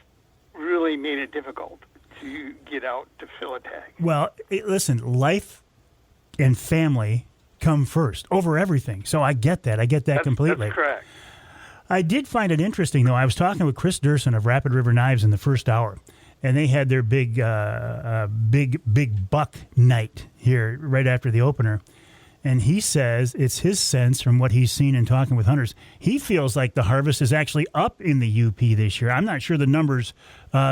really made it difficult to get out to fill a tag. Well, listen, life and family come first over everything. So I get that. That's completely. That's correct. I did find it interesting, though. I was talking with Kris Duerson of Rapid River Knives in the first hour, and they had their big buck night here right after the opener. And he says it's his sense from what he's seen and talking with hunters. He feels like the harvest is actually up in the UP this year. I'm not sure the numbers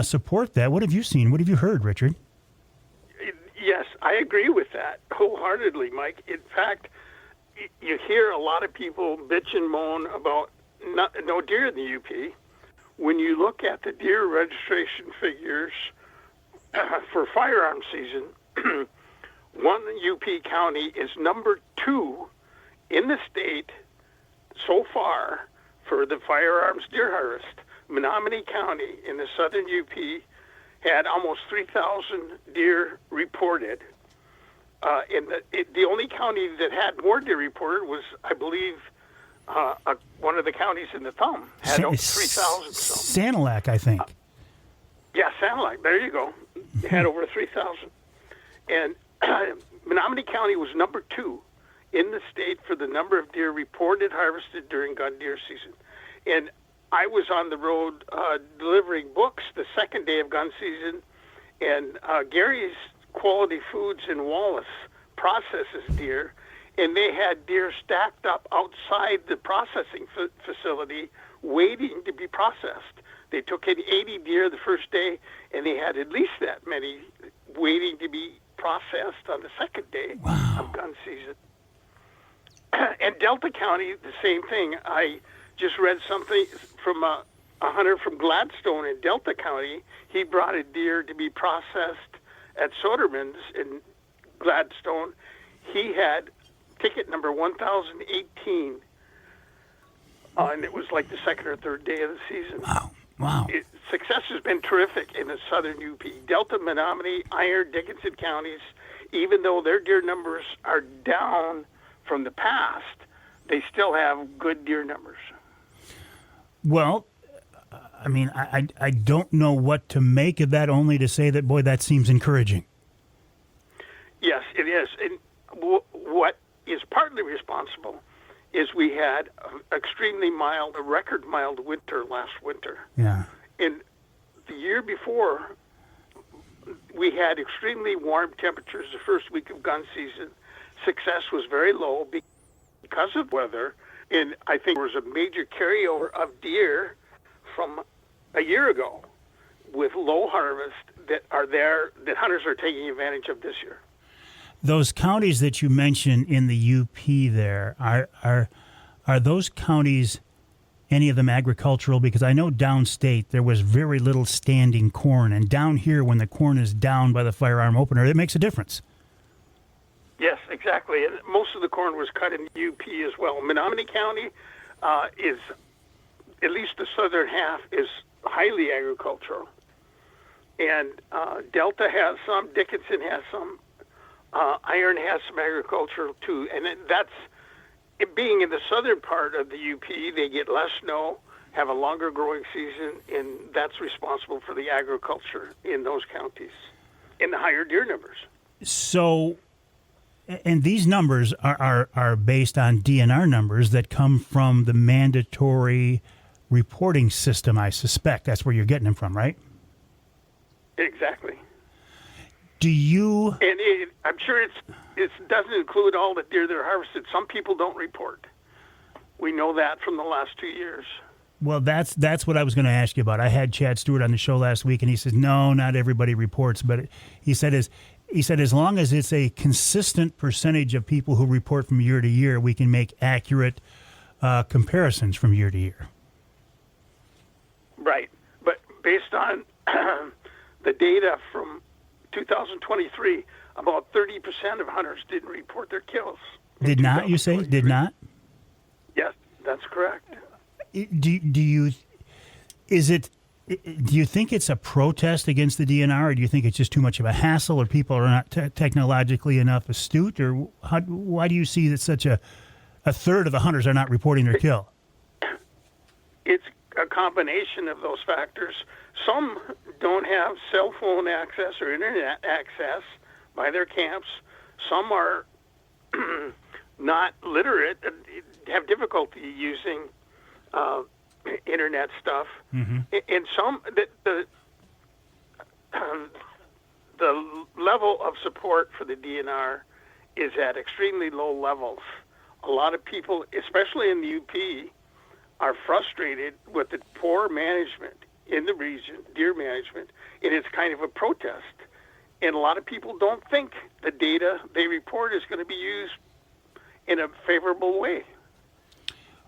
support that. What have you seen? What have you heard, Richard? Yes, I agree with that wholeheartedly, Mike. In fact, you hear a lot of people bitch and moan about no deer in the UP. When you look at the deer registration figures for firearm season, one UP county is number 2 in the state so far for the firearms deer harvest. Menominee County in the southern UP had almost 3,000 deer reported. And the only county that had more deer reported was, I believe, one of the counties in the thumb had over 3,000. Sanilac, I think. Yeah, Sanilac. There you go. They had over 3,000. And Menominee County was number 2 in the state for the number of deer reported harvested during gun deer season. And I was on the road delivering books the second day of gun season, and Gary's Quality Foods in Wallace processes deer, and they had deer stacked up outside the processing facility waiting to be processed. They took in 80 deer the first day, and they had at least that many waiting to be processed on the second day of gun season. And Delta County, the same thing. I just read something from a hunter from Gladstone in Delta County. He brought a deer to be processed at Soderman's in Gladstone, he had ticket number 1018, and it was like the second or third day of the season. Wow. Success has been terrific in the southern UP. Delta, Menominee, Iron, Dickinson counties, even though their deer numbers are down from the past, they still have good deer numbers. Well, I mean, I don't know what to make of that, only to say that, boy, that seems encouraging. Yes, it is. And what is partly responsible is we had a record mild winter last winter. Yeah. And the year before, we had extremely warm temperatures the first week of gun season. Success was very low because of weather, and I think there was a major carryover of deer from a year ago with low harvest that hunters are taking advantage of this year. Those counties that you mentioned in the UP there, are those counties, any of them agricultural? Because I know downstate there was very little standing corn, and down here when the corn is down by the firearm opener, it makes a difference. Yes, exactly. And most of the corn was cut in the UP as well. Menominee County is, at least the southern half, is highly agricultural. And Delta has some, Dickinson has some, Iron has some agricultural too. And that's, it being in the southern part of the UP, they get less snow, have a longer growing season, and that's responsible for the agriculture in those counties and the higher deer numbers. So, and these numbers are based on DNR numbers that come from the mandatory reporting system, I suspect. That's where you're getting them from, right? Exactly. Do you... And I'm sure it doesn't include all the deer that are harvested. Some people don't report. We know that from the last 2 years. Well, that's what I was going to ask you about. I had Chad Stewart on the show last week, and he says, no, not everybody reports. But he said as long as it's a consistent percentage of people who report from year to year, we can make accurate comparisons from year to year. Right. But based on the data from 2023, about 30% of hunters didn't report their kills. Did not, you say? Did not? Yes, that's correct. Do you think it's a protest against the DNR, or do you think it's just too much of a hassle, or people are not technologically enough astute, or why do you see that such a third of the hunters are not reporting their kill? It's a combination of those factors. Some don't have cell phone access or internet access by their camps. Some are not literate and have difficulty using internet stuff. Mm-hmm. And some, the level of support for the DNR is at extremely low levels. A lot of people, especially in the UP, are frustrated with the poor management in the region, deer management, and it's kind of a protest. And a lot of people don't think the data they report is going to be used in a favorable way.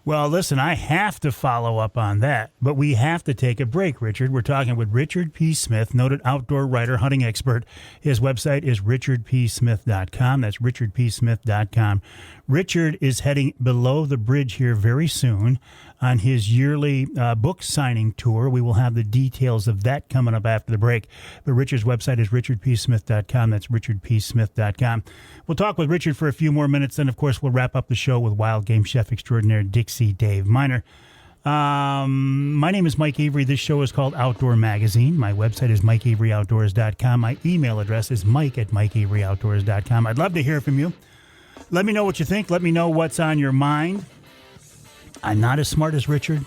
Well, listen, I have to follow up on that, but we have to take a break, Richard. We're talking with Richard P. Smith, noted outdoor writer, hunting expert. His website is richardpsmith.com. That's richardpsmith.com. Richard is heading below the bridge here very soon on his yearly book signing tour. We will have the details of that coming up after the break. But Richard's website is richardpsmith.com. That's richardpsmith.com. We'll talk with Richard for a few more minutes. Then, of course, we'll wrap up the show with wild game chef extraordinaire Dixie Dave Minar. My name is Mike Avery. This show is called Outdoor Magazine. My website is mikeaveryoutdoors.com. My email address is mike@mikeaveryoutdoors.com. I'd love to hear from you. Let me know what you think. Let me know what's on your mind. I'm not as smart as Richard.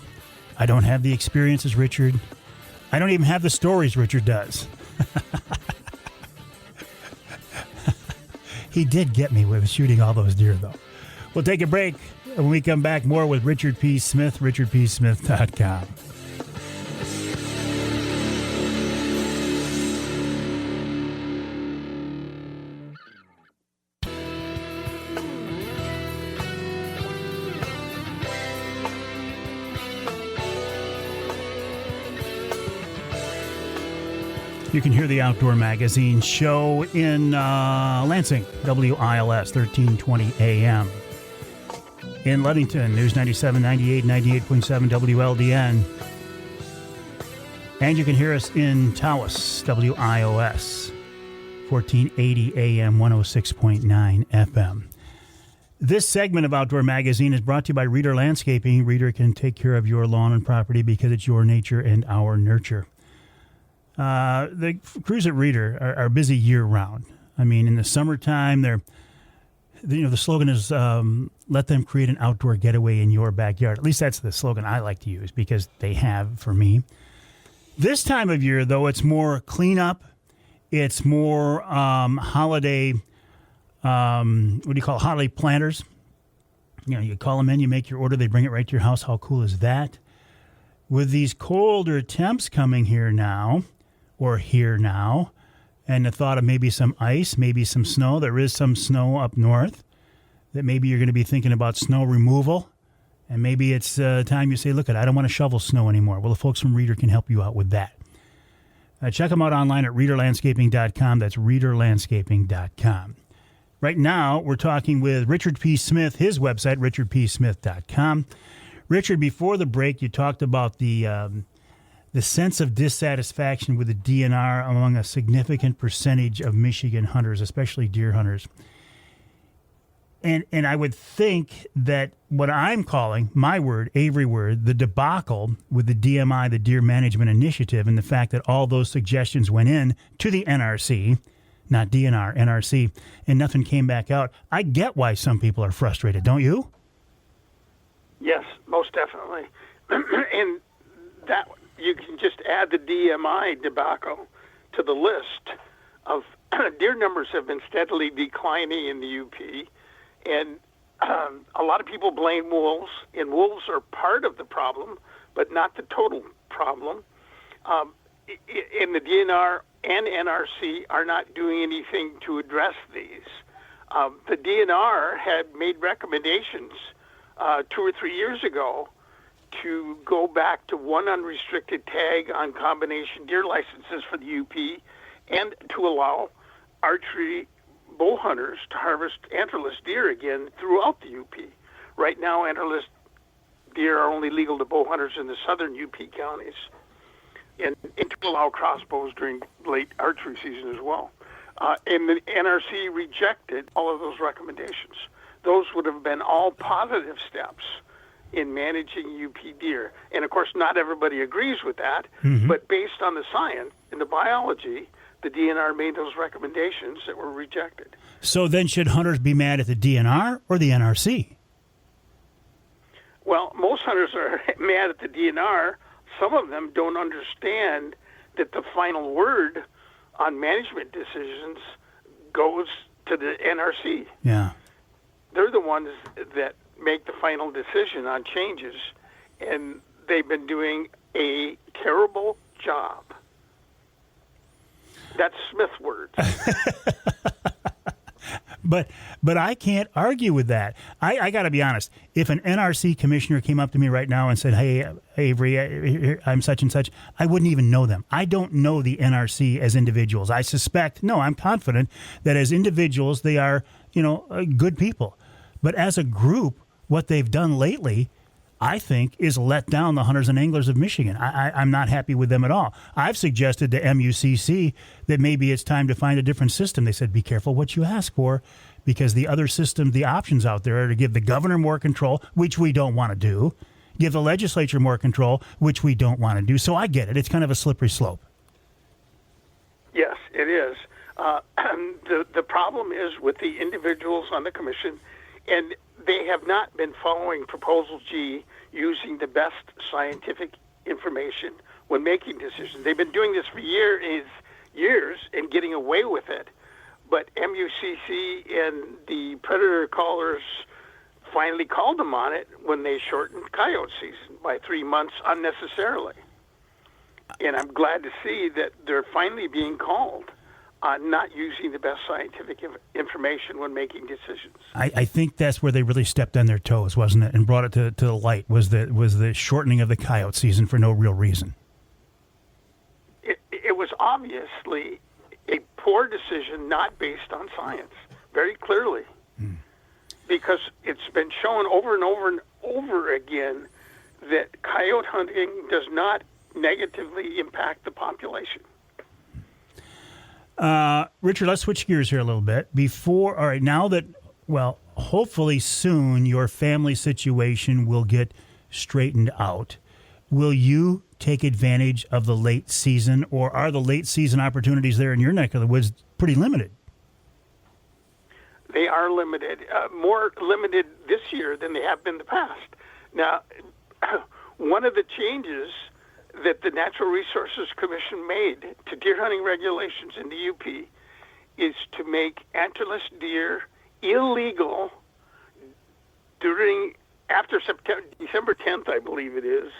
I don't have the experience as Richard. I don't even have the stories Richard does. He did get me with shooting all those deer, though. We'll take a break. When we come back, more with Richard P. Smith, richardpsmith.com. You can hear the Outdoor Magazine show in Lansing, WILS, 1320 AM. In Ludington, News 97, 98, 98.7 WLDN. And you can hear us in Tawas, WIOS, 1480 AM, 106.9 FM. This segment of Outdoor Magazine is brought to you by Reader Landscaping. Reader can take care of your lawn and property because it's your nature and our nurture. The crews at Reader are busy year-round. I mean, in the summertime, the slogan is let them create an outdoor getaway in your backyard. At least that's the slogan I like to use because they have for me. This time of year, though, it's more cleanup. It's more holiday, holiday planters. You call them in, you make your order, they bring it right to your house. How cool is that? With these colder temps coming here now, and the thought of maybe some ice, maybe some snow. There is some snow up north that maybe you're going to be thinking about snow removal. And maybe it's time you say, look, I don't want to shovel snow anymore. Well, the folks from Reader can help you out with that. Check them out online at readerlandscaping.com. That's readerlandscaping.com. Right now, we're talking with Richard P. Smith, his website, richardpsmith.com. Richard, before the break, you talked about the sense of dissatisfaction with the DNR among a significant percentage of Michigan hunters, especially deer hunters. And I would think that what I'm calling, my word, Avery word, the debacle with the DMI, the Deer Management Initiative, and the fact that all those suggestions went in to the NRC, not DNR, NRC, and nothing came back out. I get why some people are frustrated, don't you? Yes, most definitely. And that you can just add the DMI debacle to the list of deer numbers have been steadily declining in the UP. And a lot of people blame wolves, and wolves are part of the problem, but not the total problem. And the DNR and NRC are not doing anything to address these. The DNR had made recommendations 2 or 3 years ago to go back to one unrestricted tag on combination deer licenses for the UP and to allow archery bow hunters to harvest antlerless deer again throughout the UP. Right now, antlerless deer are only legal to bow hunters in the southern UP counties, and to allow crossbows during late archery season as well. And the NRC rejected all of those recommendations. Those would have been all positive steps in managing UP deer. And of course, not everybody agrees with that, but based on the science and the biology, the DNR made those recommendations that were rejected. So then should hunters be mad at the DNR or the NRC? Well, most hunters are mad at the DNR. Some of them don't understand that the final word on management decisions goes to the NRC. Yeah. They're the ones that make the final decision on changes, and they've been doing a terrible job. That's Smith's words. But I can't argue with that. I got to be honest. If an NRC commissioner came up to me right now and said, "Hey, Avery, I'm such and such," I wouldn't even know them. I don't know the NRC as individuals. I'm confident that as individuals they are, good people. But as a group, what they've done lately, I think, is let down the hunters and anglers of Michigan. I'm not happy with them at all. I've suggested to MUCC that maybe it's time to find a different system. They said, be careful what you ask for, because the other system, the options out there are to give the governor more control, which we don't want to do, give the legislature more control, which we don't want to do. So I get it. It's kind of a slippery slope. Yes, it is. The problem is with the individuals on the commission, and they have not been following Proposal G using the best scientific information when making decisions. They've been doing this for years and getting away with it. But MUCC and the predator callers finally called them on it when they shortened coyote season by 3 months unnecessarily. And I'm glad to see that they're finally being called on not using the best scientific information when making decisions. I think that's where they really stepped on their toes, wasn't it, and brought it to the light, was the shortening of the coyote season for no real reason. It was obviously a poor decision not based on science, very clearly. Because it's been shown over and over and over again that coyote hunting does not negatively impact the population. Richard, let's switch gears here a little bit. All right, now that, well, hopefully soon your family situation will get straightened out, will you take advantage of the late season, or are the late season opportunities there in your neck of the woods pretty limited? They are limited, more limited this year than they have been in the past. Now, one of the changes that the Natural Resources Commission made to deer hunting regulations in the UP is to make antlerless deer illegal after December 10th, I believe it is,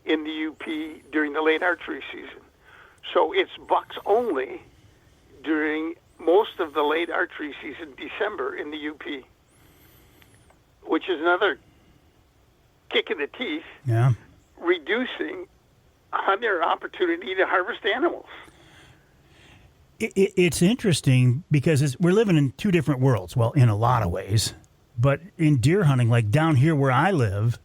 in the UP during the late archery season. So it's bucks only during most of the late archery season, December, in the UP, which is another kick in the teeth, reducing hunter opportunity to harvest animals. It's interesting because we're living in two different worlds, well, in a lot of ways. But in deer hunting, like down here where I live,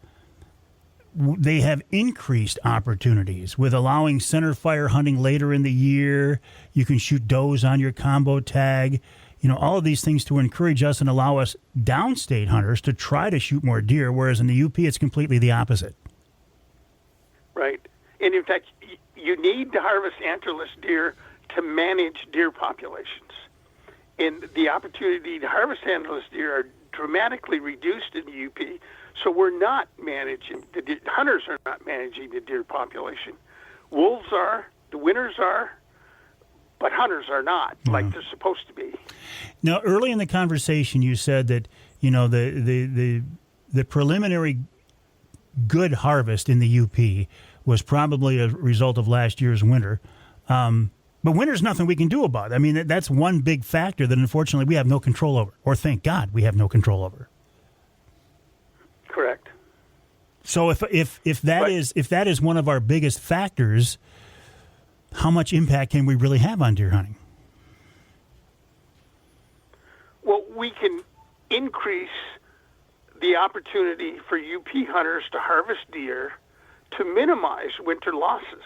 they have increased opportunities with allowing center fire hunting later in the year. You can shoot does on your combo tag. You know, all of these things to encourage us and allow us downstate hunters to try to shoot more deer, whereas in the UP, it's completely the opposite. Right. And in fact, you need to harvest antlerless deer to manage deer populations. And the opportunity to harvest antlerless deer are dramatically reduced in the UP. So we're not managing, hunters are not managing the deer population. Wolves are, the winters are, but hunters are not, like they're supposed to be. Now, early in the conversation, you said that, you know, the preliminary good harvest in the UP was probably a result of last year's winter. But winter's nothing we can do about it. I mean, that's one big factor that unfortunately we have no control over, or thank God we have no control over. Correct. So if that is one of our biggest factors, how much impact can we really have on deer hunting? Well, we can increase the opportunity for UP hunters to harvest deer to minimize winter losses.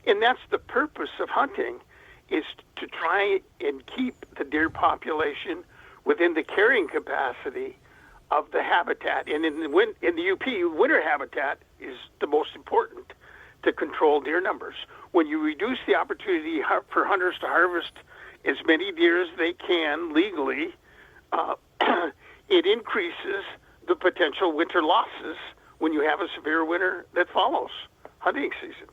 And that's the purpose of hunting, is to try and keep the deer population within the carrying capacity of the habitat. And in the UP, winter habitat is the most important to control deer numbers. When you reduce the opportunity for hunters to harvest as many deer as they can legally, it increases the potential winter losses when you have a severe winter that follows hunting season.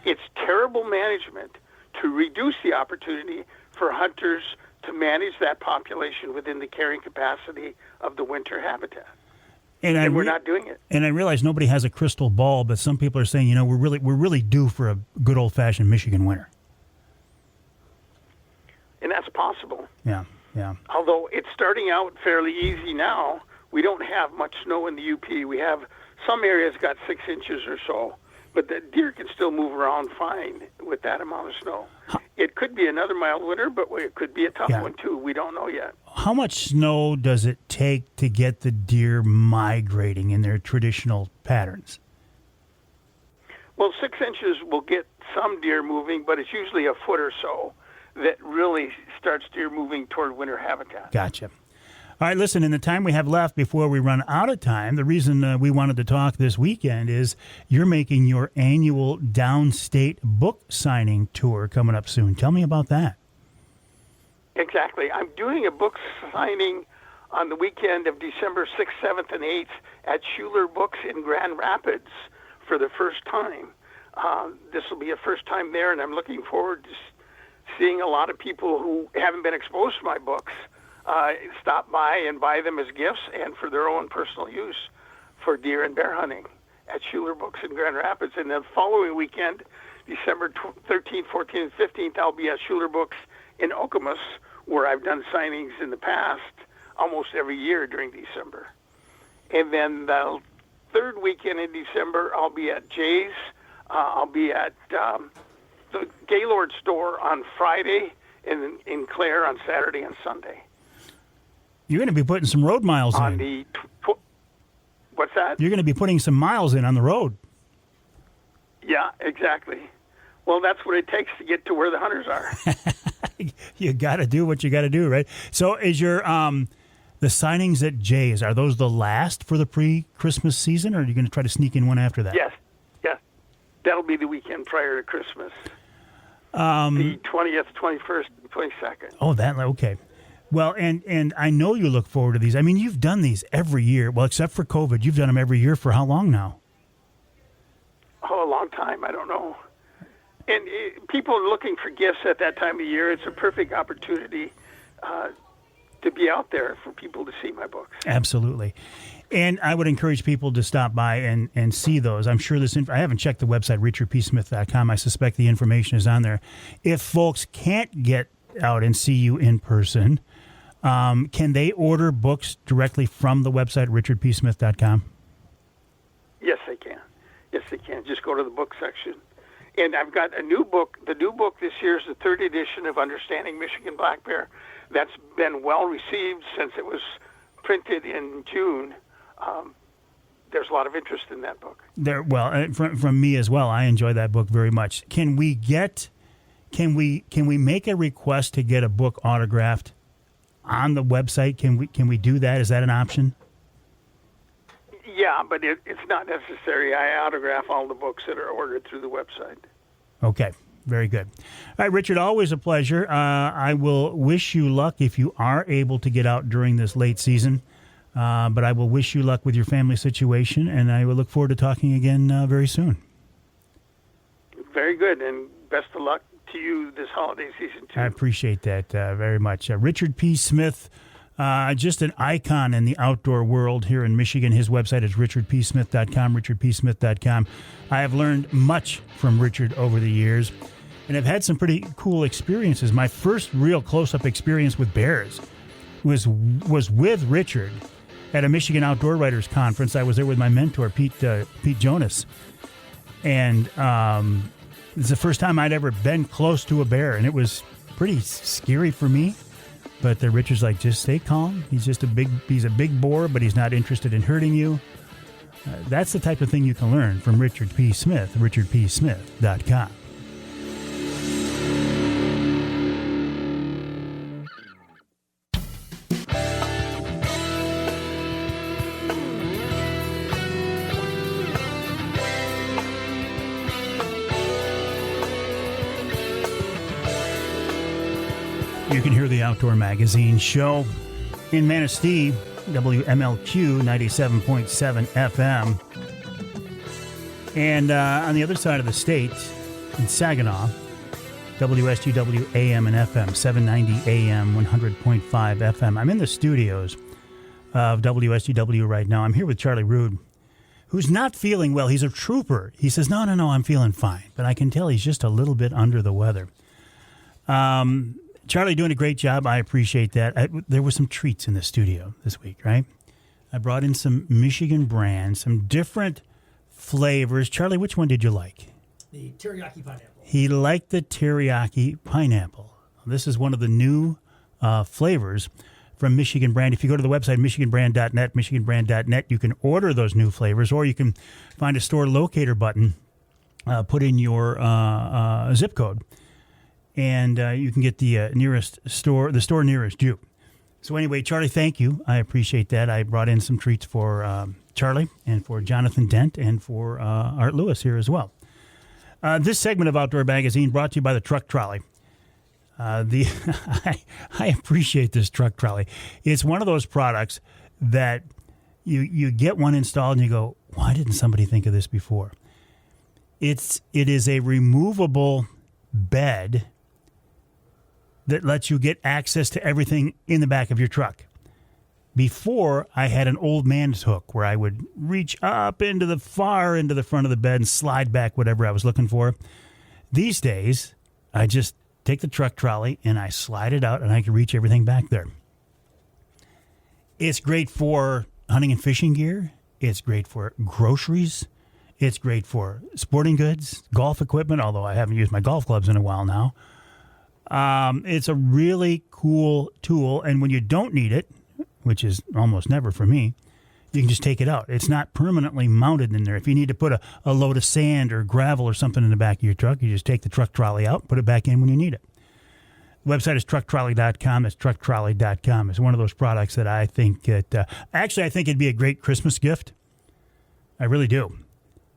It's terrible management to reduce the opportunity for hunters to manage that population within the carrying capacity of the winter habitat. And we're not doing it. And I realize nobody has a crystal ball, but some people are saying, you know, we're really due for a good old-fashioned Michigan winter. And that's possible. Yeah. Although it's starting out fairly easy now, we don't have much snow in the UP. We have some areas got 6 inches or so, but the deer can still move around fine with that amount of snow. It could be another mild winter, but it could be a tough one too. We don't know yet. How much snow does it take to get the deer migrating in their traditional patterns? Well, 6 inches will get some deer moving, but it's usually a foot or so that really starts deer moving toward winter habitat. Gotcha. All right, listen, in the time we have left before we run out of time, the reason we wanted to talk this weekend is you're making your annual downstate book signing tour coming up soon. Tell me about that. Exactly. I'm doing a book signing on the weekend of December 6th, 7th, and 8th at Schuler Books in Grand Rapids for the first time. This will be a first time there, and I'm looking forward to seeing a lot of people who haven't been exposed to my books stop by and buy them as gifts and for their own personal use for deer and bear hunting at Schuler Books in Grand Rapids. And the following weekend, December 13th, 14th, and 15th, I'll be at Schuler Books in Okemos, where I've done signings in the past almost every year during December. And then the third weekend in December, I'll be at Jay's. I'll be at the Gaylord store on Friday and in Clare on Saturday and Sunday. You're going to be putting some road miles On in. the what's that? You're going to be putting some miles in on the road. Yeah, exactly. Well, that's what it takes to get to where the hunters are. You got to do what you got to do, right? So is your the signings at Jay's, are those the last for the pre-Christmas season, or are you going to try to sneak in one after that? Yes. That'll be the weekend prior to Christmas. The 20th, 21st, and 22nd. Oh, okay. Well, and I know you look forward to these. I mean, you've done these every year. Well, except for COVID, you've done them every year for how long now? Oh, a long time. I don't know. And people are looking for gifts at that time of year. It's a perfect opportunity to be out there for people to see my books. Absolutely. And I would encourage people to stop by and see those. I'm sure I haven't checked the website, richardpsmith.com. I suspect the information is on there. If folks can't get out and see you in person, can they order books directly from the website, richardpsmith.com? Yes, they can. Just go to the book section. And I've got a new book. The new book this year is the 3rd edition of Understanding Michigan Black Bear. That's been well received since it was printed in June. There's a lot of interest in that book. From me as well. I enjoy that book very much. Can we make a request to get a book autographed on the website? Can we do that? Is that an option? Yeah, but it's not necessary. I autograph all the books that are ordered through the website. Okay, very good. All right, Richard, always a pleasure. I will wish you luck if you are able to get out during this late season. But I will wish you luck with your family situation, and I will look forward to talking again very soon. Very good, and best of luck to you this holiday season, too. I appreciate that very much. Richard P. Smith, just an icon in the outdoor world here in Michigan. His website is richardpsmith.com, richardpsmith.com. I have learned much from Richard over the years, and I've had some pretty cool experiences. My first real close-up experience with bears was with Richard at a Michigan Outdoor Writers Conference. I was there with my mentor, Pete Jonas. And it's the first time I'd ever been close to a bear, and it was pretty scary for me. But Richard's like, just stay calm. He's a big boar, but he's not interested in hurting you. That's the type of thing you can learn from Richard P. Smith, richardpsmith.com. You can hear the Outdoor Magazine show in Manistee, WMLQ 97.7 FM. And on the other side of the state, in Saginaw, WSGW AM and FM, 790 AM, 100.5 FM. I'm in the studios of WSGW right now. I'm here with Charlie Rood, who's not feeling well. He's a trooper. He says, no, I'm feeling fine. But I can tell he's just a little bit under the weather. Charlie, doing a great job. I appreciate that. There were some treats in the studio this week, right? I brought in some Michigan brands, some different flavors. Charlie, which one did you like? The teriyaki pineapple. He liked the teriyaki pineapple. This is one of the new flavors from Michigan Brand. If you go to the website, michiganbrand.net, michiganbrand.net, you can order those new flavors, or you can find a store locator button, put in your zip code, and you can get the store nearest you. So anyway, Charlie, thank you. I appreciate that. I brought in some treats for Charlie and for Jonathan Dent and for Art Lewis here as well. This segment of Outdoor Magazine brought to you by the truck trolley. I appreciate this truck trolley. It's one of those products that you get one installed and you go, why didn't somebody think of this before? It is a removable bed that lets you get access to everything in the back of your truck. Before, I had an old man's hook where I would reach up into the front of the bed and slide back whatever I was looking for. These days, I just take the truck trolley and I slide it out and I can reach everything back there. It's great for hunting and fishing gear. It's great for groceries. It's great for sporting goods, golf equipment, although I haven't used my golf clubs in a while now. It's a really cool tool, and when you don't need it, which is almost never for me, you can just take it out. It's not permanently mounted in there. If you need to put a load of sand or gravel or something in the back of your truck, you just take the truck trolley out, put it back in when you need it. The website is trucktrolley.com. It's trucktrolley.com. It's one of those products that I think I think it'd be a great Christmas gift. I really do.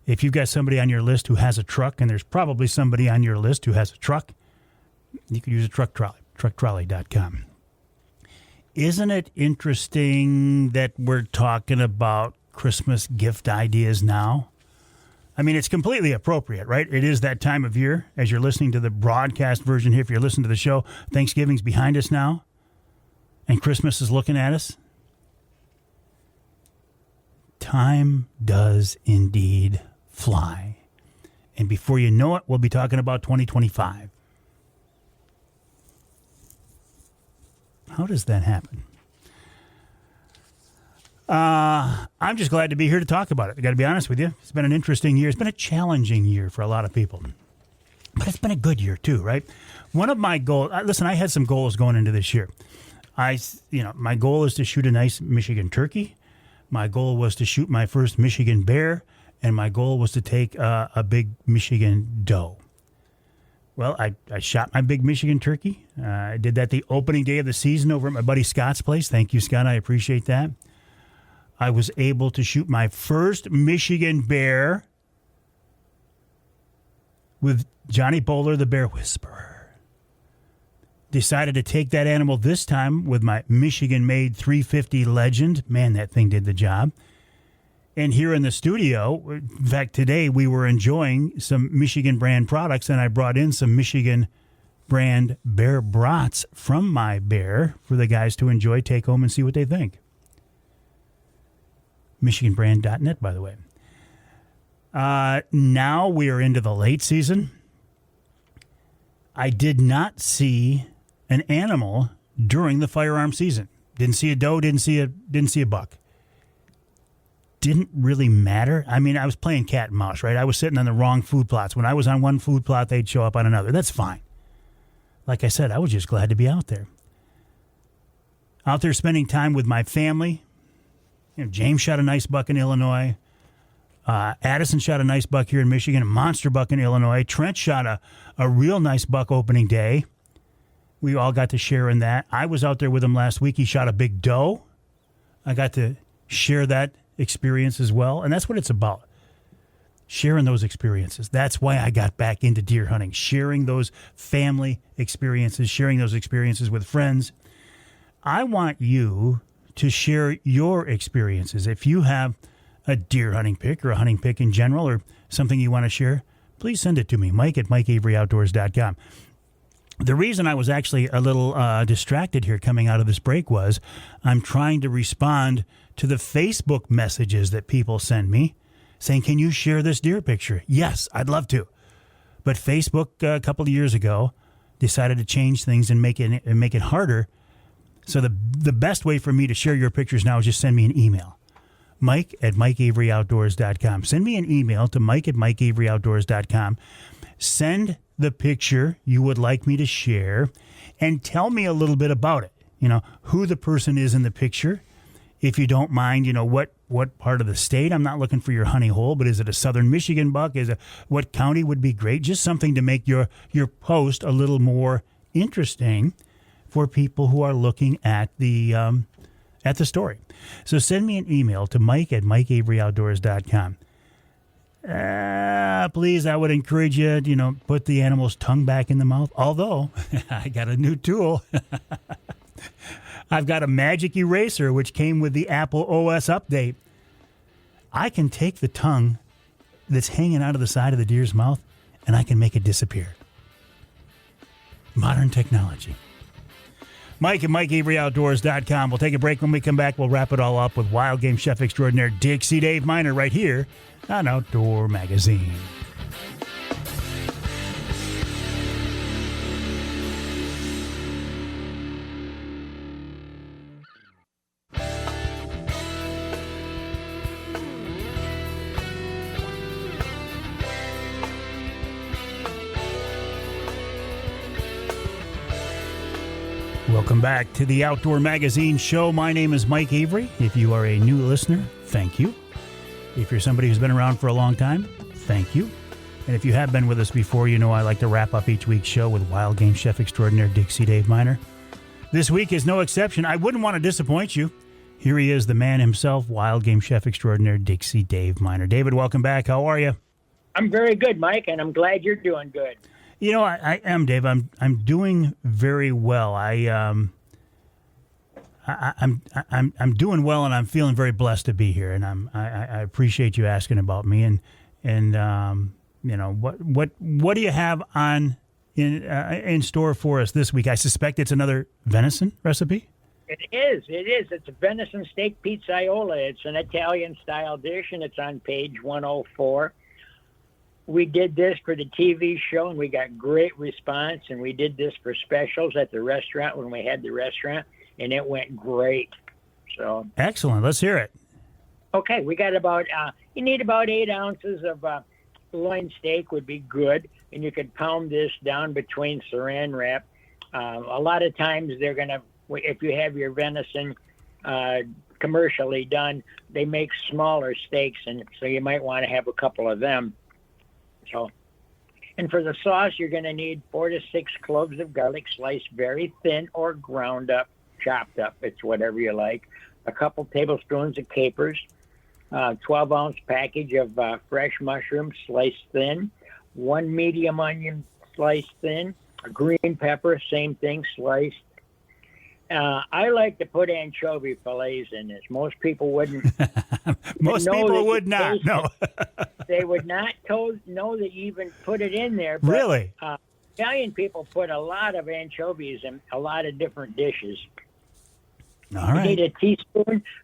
If you've got somebody on your list who has a truck, and there's probably somebody on your list who has a truck, you could use a truck trolley, trucktrolley.com. Isn't it interesting that we're talking about Christmas gift ideas now? I mean, it's completely appropriate, right? It is that time of year. As you're listening to the broadcast version here, if you're listening to the show, Thanksgiving's behind us now, and Christmas is looking at us. Time does indeed fly. And before you know it, we'll be talking about 2025. How does that happen? I'm just glad to be here to talk about it. I got to be honest with you. It's been an interesting year. It's been a challenging year for a lot of people. But it's been a good year, too, right? One of my goals... Listen, I had some goals going into this year. My goal is to shoot a nice Michigan turkey. My goal was to shoot my first Michigan bear. And my goal was to take a big Michigan doe. Well, I shot my big Michigan turkey. I did that the opening day of the season over at my buddy Scott's place. Thank you, Scott. I appreciate that. I was able to shoot my first Michigan bear with Johnny Bowler, the Bear Whisperer. Decided to take that animal this time with my Michigan-made 350 Legend. Man, that thing did the job. And here in the studio, in fact, today we were enjoying some Michigan brand products, and I brought in some Michigan brand bear brats from my bear for the guys to enjoy, take home, and see what they think. MichiganBrand.net, by the way. Now we are into the late season. I did not see an animal during the firearm season. Didn't see a doe, didn't see a buck. Didn't really matter. I mean, I was playing cat and mouse, right? I was sitting on the wrong food plots. When I was on one food plot, they'd show up on another. That's fine. Like I said, I was just glad to be out there. Out there spending time with my family. James shot a nice buck in Illinois. Addison shot a nice buck here in Michigan, a monster buck in Illinois. Trent shot a real nice buck opening day. We all got to share in that. I was out there with him last week. He shot a big doe. I got to share that experience as well, and that's what it's about. Sharing those experiences. That's why I got back into deer hunting. Sharing those family experiences, sharing those experiences with friends. I want you to share your experiences. If you have a deer hunting pick or a hunting pick in general or something you want to share, please send it to me, Mike at MikeAveryOutdoors.com. The reason I was actually a little distracted here coming out of this break was I'm trying to respond to the Facebook messages that people send me saying, can you share this deer picture? Yes, I'd love to. But Facebook a couple of years ago decided to change things and make it harder. So the best way for me to share your pictures now is just send me an email. Mike at MikeAveryOutdoors.com. Send me an email to Mike at MikeAveryOutdoors.com. Send the picture you would like me to share and tell me a little bit about it. Who the person is in the picture. If you don't mind, what part of the state. I'm not looking for your honey hole, but is it a southern Michigan buck? What county would be great? Just something to make your post a little more interesting for people who are looking at the story. So send me an email to Mike at MikeAveryOutdoors.com. Please, I would encourage you, put the animal's tongue back in the mouth. Although, I got a new tool. I've got a magic eraser, which came with the Apple OS update. I can take the tongue that's hanging out of the side of the deer's mouth, and I can make it disappear. Modern technology. Mike at MikeAveryOutdoors.com. We'll take a break. When we come back, we'll wrap it all up with wild game chef extraordinaire Dixie Dave Minar right here on Outdoor Magazine. Welcome back to the Outdoor Magazine Show. My name is Mike Avery. If you are a new listener, thank you. If you're somebody who's been around for a long time, thank you. And if you have been with us before, you know I like to wrap up each week's show with wild game chef extraordinaire Dixie Dave Minar. This week is no exception. I wouldn't want to disappoint you. Here he is, the man himself, wild game chef extraordinaire Dixie Dave Minar. David, welcome back. How are you? I'm very good, Mike, and I'm glad you're doing good. You know, I am, Dave. I'm doing very well. I'm doing well, and I'm feeling very blessed to be here. And I appreciate you asking about me. And you know, what do you have on in store for us this week? I suspect it's another venison recipe. It is. It's a venison steak pizzaiola. It's an Italian-style dish, and it's on page 104. We did this for the TV show, and we got great response, and we did this for specials at the restaurant when we had the restaurant, and it went great. So excellent. Let's hear it. Okay, we got about, you need about 8 ounces of loin steak would be good, and you could pound this down between saran wrap. A lot of times they're going to, if you have your venison commercially done, they make smaller steaks, and so you might want to have a couple of them. So, and for the sauce, you're going to need 4 to 6 cloves of garlic sliced very thin or ground up, chopped up. It's whatever you like. A couple tablespoons of capers, 12-ounce package of fresh mushrooms sliced thin, 1 medium onion sliced thin, a green pepper, same thing, sliced. I like to put anchovy fillets in this. Most people wouldn't. Most people would not. No. They would not know that you even put it in there. But, really? Italian people put a lot of anchovies in a lot of different dishes. All right. You need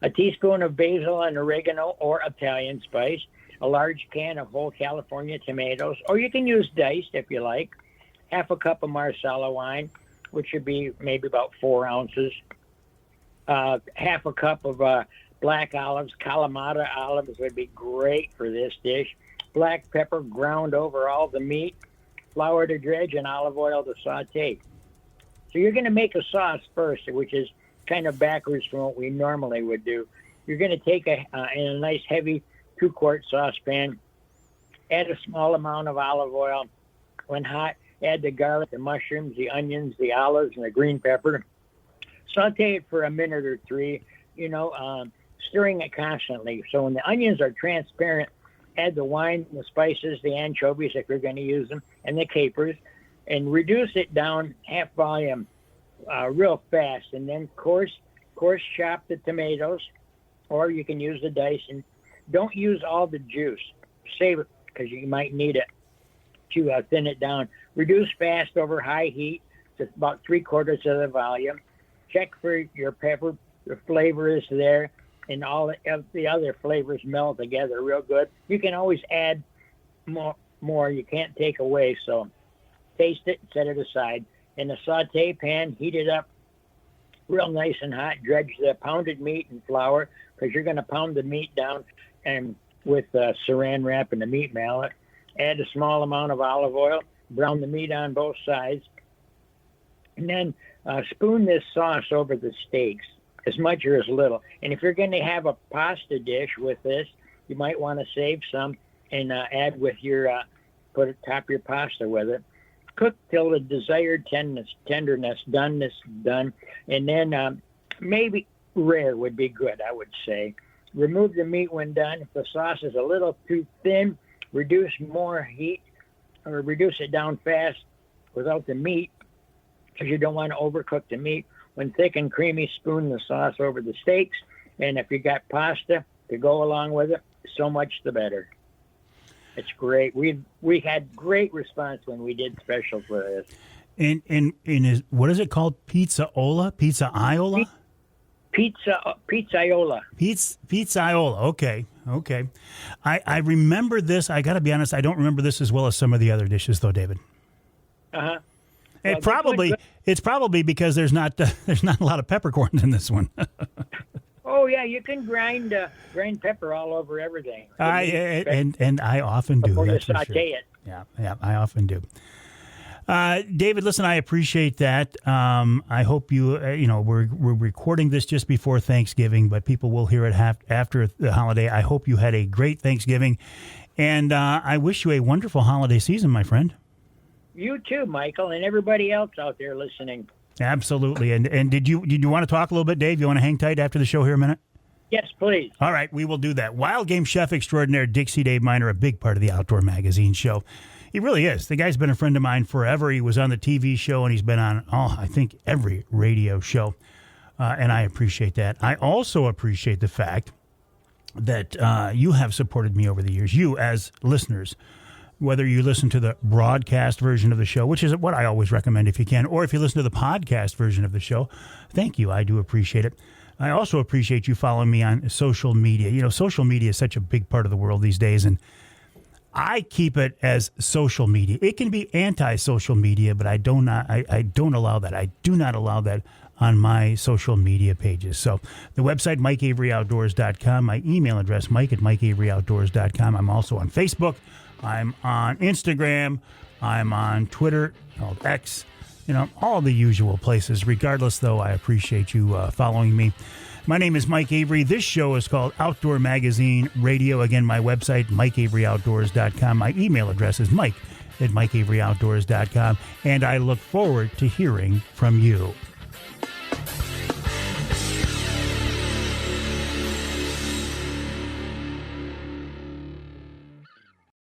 a teaspoon of basil and oregano or Italian spice, a large can of whole California tomatoes, or you can use diced if you like, half a cup of Marsala wine, which should be maybe about 4 ounces, half a cup of black olives. Kalamata olives would be great for this dish. Black pepper ground over all the meat, flour to dredge, and olive oil to saute. So you're going to make a sauce first, which is kind of backwards from what we normally would do. You're going to take in a nice heavy 2-quart saucepan, add a small amount of olive oil. When hot, add the garlic, the mushrooms, the onions, the olives, and the green pepper. Saute it for a minute or 3, stirring it constantly. So when the onions are transparent, add the wine, the spices, the anchovies if you're going to use them, and the capers, and reduce it down half volume real fast. And then coarse chop the tomatoes, or you can use the dice. And don't use all the juice. Save it because you might need it to thin it down. Reduce fast over high heat to about 3/4 of the volume. Check for your pepper. The flavor is there, and all of the other flavors meld together real good. You can always add more. You can't take away. So taste it, set it aside. In a saute pan, heat it up real nice and hot. Dredge the pounded meat and flour because you're going to pound the meat down and with saran wrap and the meat mallet. Add a small amount of olive oil. Brown the meat on both sides. And then spoon this sauce over the steaks, as much or as little. And if you're going to have a pasta dish with this, you might want to save some and add with your, top your pasta with it. Cook till the desired tenderness done. And then maybe rare would be good, I would say. Remove the meat when done. If the sauce is a little too thin, reduce more heat or reduce it down fast without the meat because you don't want to overcook the meat. When thick and creamy, spoon the sauce over the steaks. And if you got pasta to go along with it, so much the better. It's great. We had great response when we did specials with this. And what is it called? Pizzaiola? Pizzaiola? Pizzaiola. Pizzaiola. Okay. I remember this. I got to be honest. I don't remember this as well as some of the other dishes, though, David. Uh-huh. It's probably because there's not a lot of peppercorns in this one. Oh yeah, you can grind pepper all over everything. And I often do. Before you that's for saute sure. it. Yeah, I often do. David, listen, I appreciate that. I hope you, we're recording this just before Thanksgiving, but people will hear it after the holiday. I hope you had a great Thanksgiving, and I wish you a wonderful holiday season, my friend. You too, Michael, and everybody else out there listening. Absolutely. And did you want to talk a little bit, Dave? You want to hang tight after the show here a minute? Yes, please. All right, we will do that. Wild game chef extraordinaire Dixie Dave Minar, a big part of the Outdoor Magazine show. He really is. The guy's been a friend of mine forever. He was on the TV show, and he's been on, I think, every radio show, and I appreciate that. I also appreciate the fact that you have supported me over the years, you as listeners, whether you listen to the broadcast version of the show, which is what I always recommend if you can, or if you listen to the podcast version of the show. Thank you. I do appreciate it. I also appreciate you following me on social media. Social media is such a big part of the world these days, and I keep it as social media. It can be anti-social media, but I don't allow that. I do not allow that on my social media pages. So the website, MikeAveryOutdoors.com. My email address, Mike@MikeAveryOutdoors.com. I'm also on Facebook. I'm on Instagram. I'm on Twitter, called X. All the usual places. Regardless, though, I appreciate you following me. My name is Mike Avery. This show is called Outdoor Magazine Radio. Again, my website, MikeAveryOutdoors.com. My email address is Mike@MikeAveryOutdoors.com. And I look forward to hearing from you.